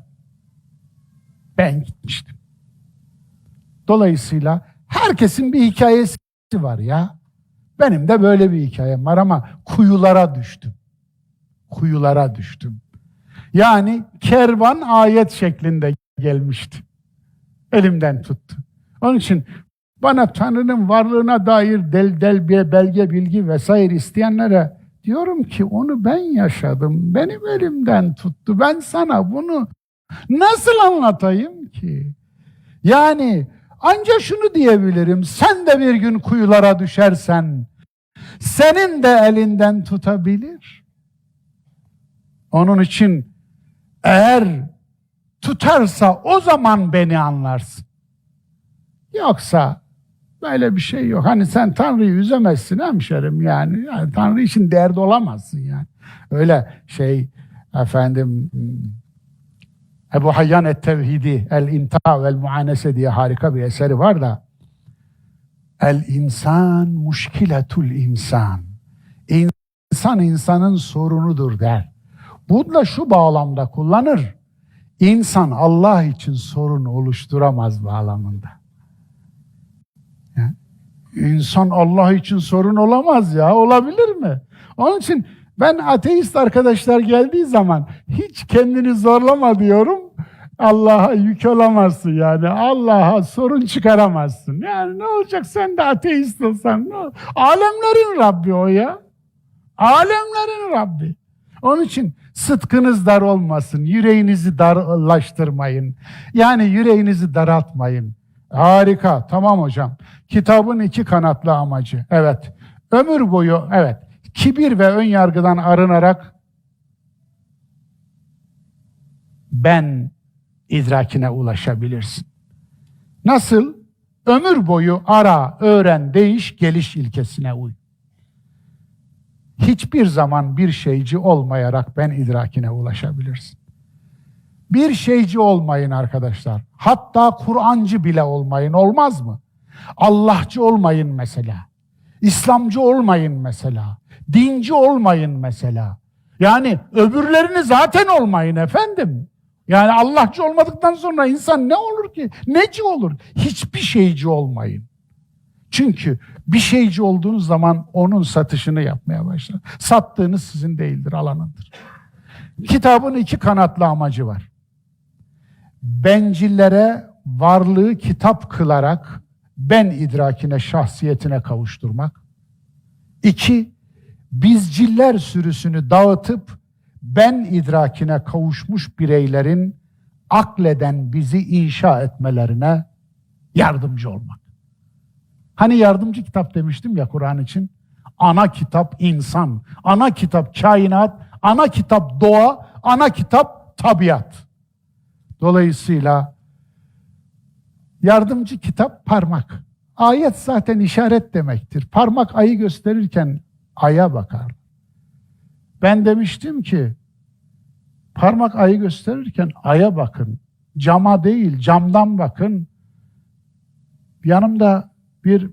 Speaker 1: ben gitmiştim. Dolayısıyla herkesin bir hikayesi var ya. Benim de böyle bir hikayem var ama kuyulara düştüm. Kuyulara düştüm. Yani kervan ayet şeklinde gelmişti. Elimden tuttu. Onun için bana Tanrı'nın varlığına dair bir belge, bilgi vesaire isteyenlere diyorum ki onu ben yaşadım. Benim elimden tuttu. Ben sana bunu nasıl anlatayım ki? Yani ancak şunu diyebilirim. Sen de bir gün kuyulara düşersen senin de elinden tutabilir. Onun için eğer tutarsa o zaman beni anlarsın. Yoksa böyle bir şey yok. Hani sen Tanrı'yı üzemezsin hemşerim yani. Yani Tanrı için derdi olamazsın yani. Öyle şey efendim Ebu Hayyan et-Tevhidi El-İmta vel-Muanese diye harika bir eseri var da El-İnsan muşkiletul insan. İnsan insanın sorunudur der. Bu da şu bağlamda kullanır. İnsan Allah için sorun oluşturamaz bağlamında. Ya, İnsan Allah için sorun olamaz ya. Olabilir mi? Onun için ben ateist arkadaşlar geldiği zaman hiç kendini zorlama diyorum. Allah'a yük olamazsın yani. Allah'a sorun çıkaramazsın. Yani ne olacak sen de ateist olsan? Alemlerin Rabbi o ya. Alemlerin Rabbi. Onun için sıtkınız dar olmasın. Yüreğinizi darlaştırmayın. Yani yüreğinizi daraltmayın. Harika. Tamam hocam. Kitabın 2 kanatlı amacı. Evet. Ömür boyu evet. Kibir ve ön yargıdan arınarak ben idrakine ulaşabilirsin. Nasıl? Ömür boyu ara, öğren, değiş, geliş ilkesine uy. Hiçbir zaman bir şeyci olmayarak ben idrakine ulaşabilirsin. Bir şeyci olmayın arkadaşlar. Hatta Kur'ancı bile olmayın. Olmaz mı? Allahçı olmayın mesela. İslamcı olmayın mesela. Dinci olmayın mesela. Yani öbürlerini zaten olmayın efendim. Yani Allahçı olmadıktan sonra insan ne olur ki? Neci olur? Hiçbir şeyci olmayın. Çünkü bir şeyci olduğunuz zaman onun satışını yapmaya başlar. Sattığınız sizin değildir, alanındır. Kitabın 2 kanatlı amacı var. Bencillere varlığı kitap kılarak ben idrakine, şahsiyetine kavuşturmak. 2, bizciller sürüsünü dağıtıp ben idrakine kavuşmuş bireylerin akleden bizi inşa etmelerine yardımcı olmak. Hani yardımcı kitap demiştim ya Kur'an için. Ana kitap insan, ana kitap kainat, ana kitap doğa, ana kitap tabiat. Dolayısıyla yardımcı kitap parmak. Ayet zaten işaret demektir. Parmak ayı gösterirken aya bakar. Ben demiştim ki parmak ayı gösterirken aya bakın. Cama değil, camdan bakın. Yanımda bir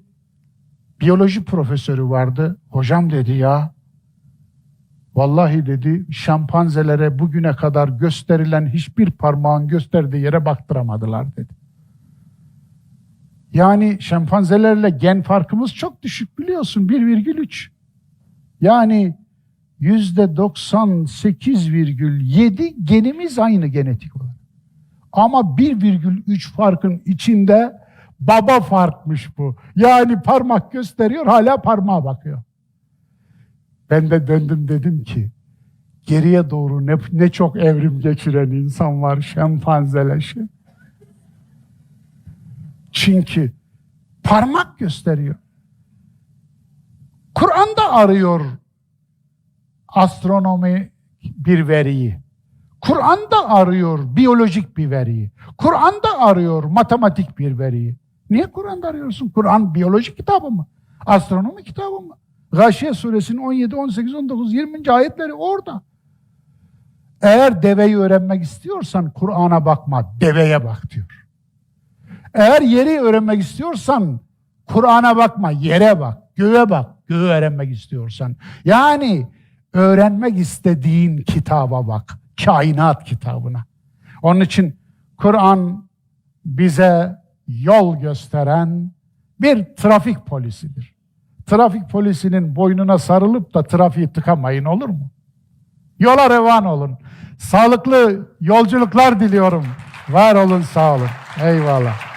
Speaker 1: biyoloji profesörü vardı. Hocam dedi ya, vallahi dedi şempanzelere bugüne kadar gösterilen hiçbir parmağın gösterdiği yere baktıramadılar dedi. Yani şempanzelerle gen farkımız çok düşük biliyorsun, 1,3. Yani %98,7 genimiz aynı genetik olarak. Ama 1,3 farkın içinde baba farkmış bu. Yani parmak gösteriyor, hala parmağa bakıyor. Ben de döndüm dedim ki, geriye doğru ne çok evrim geçiren insan var şempanzeleşi. Çünkü parmak gösteriyor. Kur'an'da arıyor astronomi bir veriyi. Kur'an'da arıyor biyolojik bir veriyi. Kur'an'da arıyor matematik bir veriyi. Niye Kur'an'da arıyorsun? Kur'an biyolojik kitabı mı? Astronomi kitabı mı? Gâşiye suresinin 17, 18, 19, 20. ayetleri orada. Eğer deveyi öğrenmek istiyorsan Kur'an'a bakma, deveye bak diyor. Eğer yeri öğrenmek istiyorsan Kur'an'a bakma, yere bak, göğe bak, göğü öğrenmek istiyorsan. Yani öğrenmek istediğin kitaba bak, kainat kitabına. Onun için Kur'an bize yol gösteren bir trafik polisidir. Trafik polisinin boynuna sarılıp da trafiği tıkamayın, olur mu? Yola revan olun. Sağlıklı yolculuklar diliyorum. Var olun, sağ olun. Eyvallah.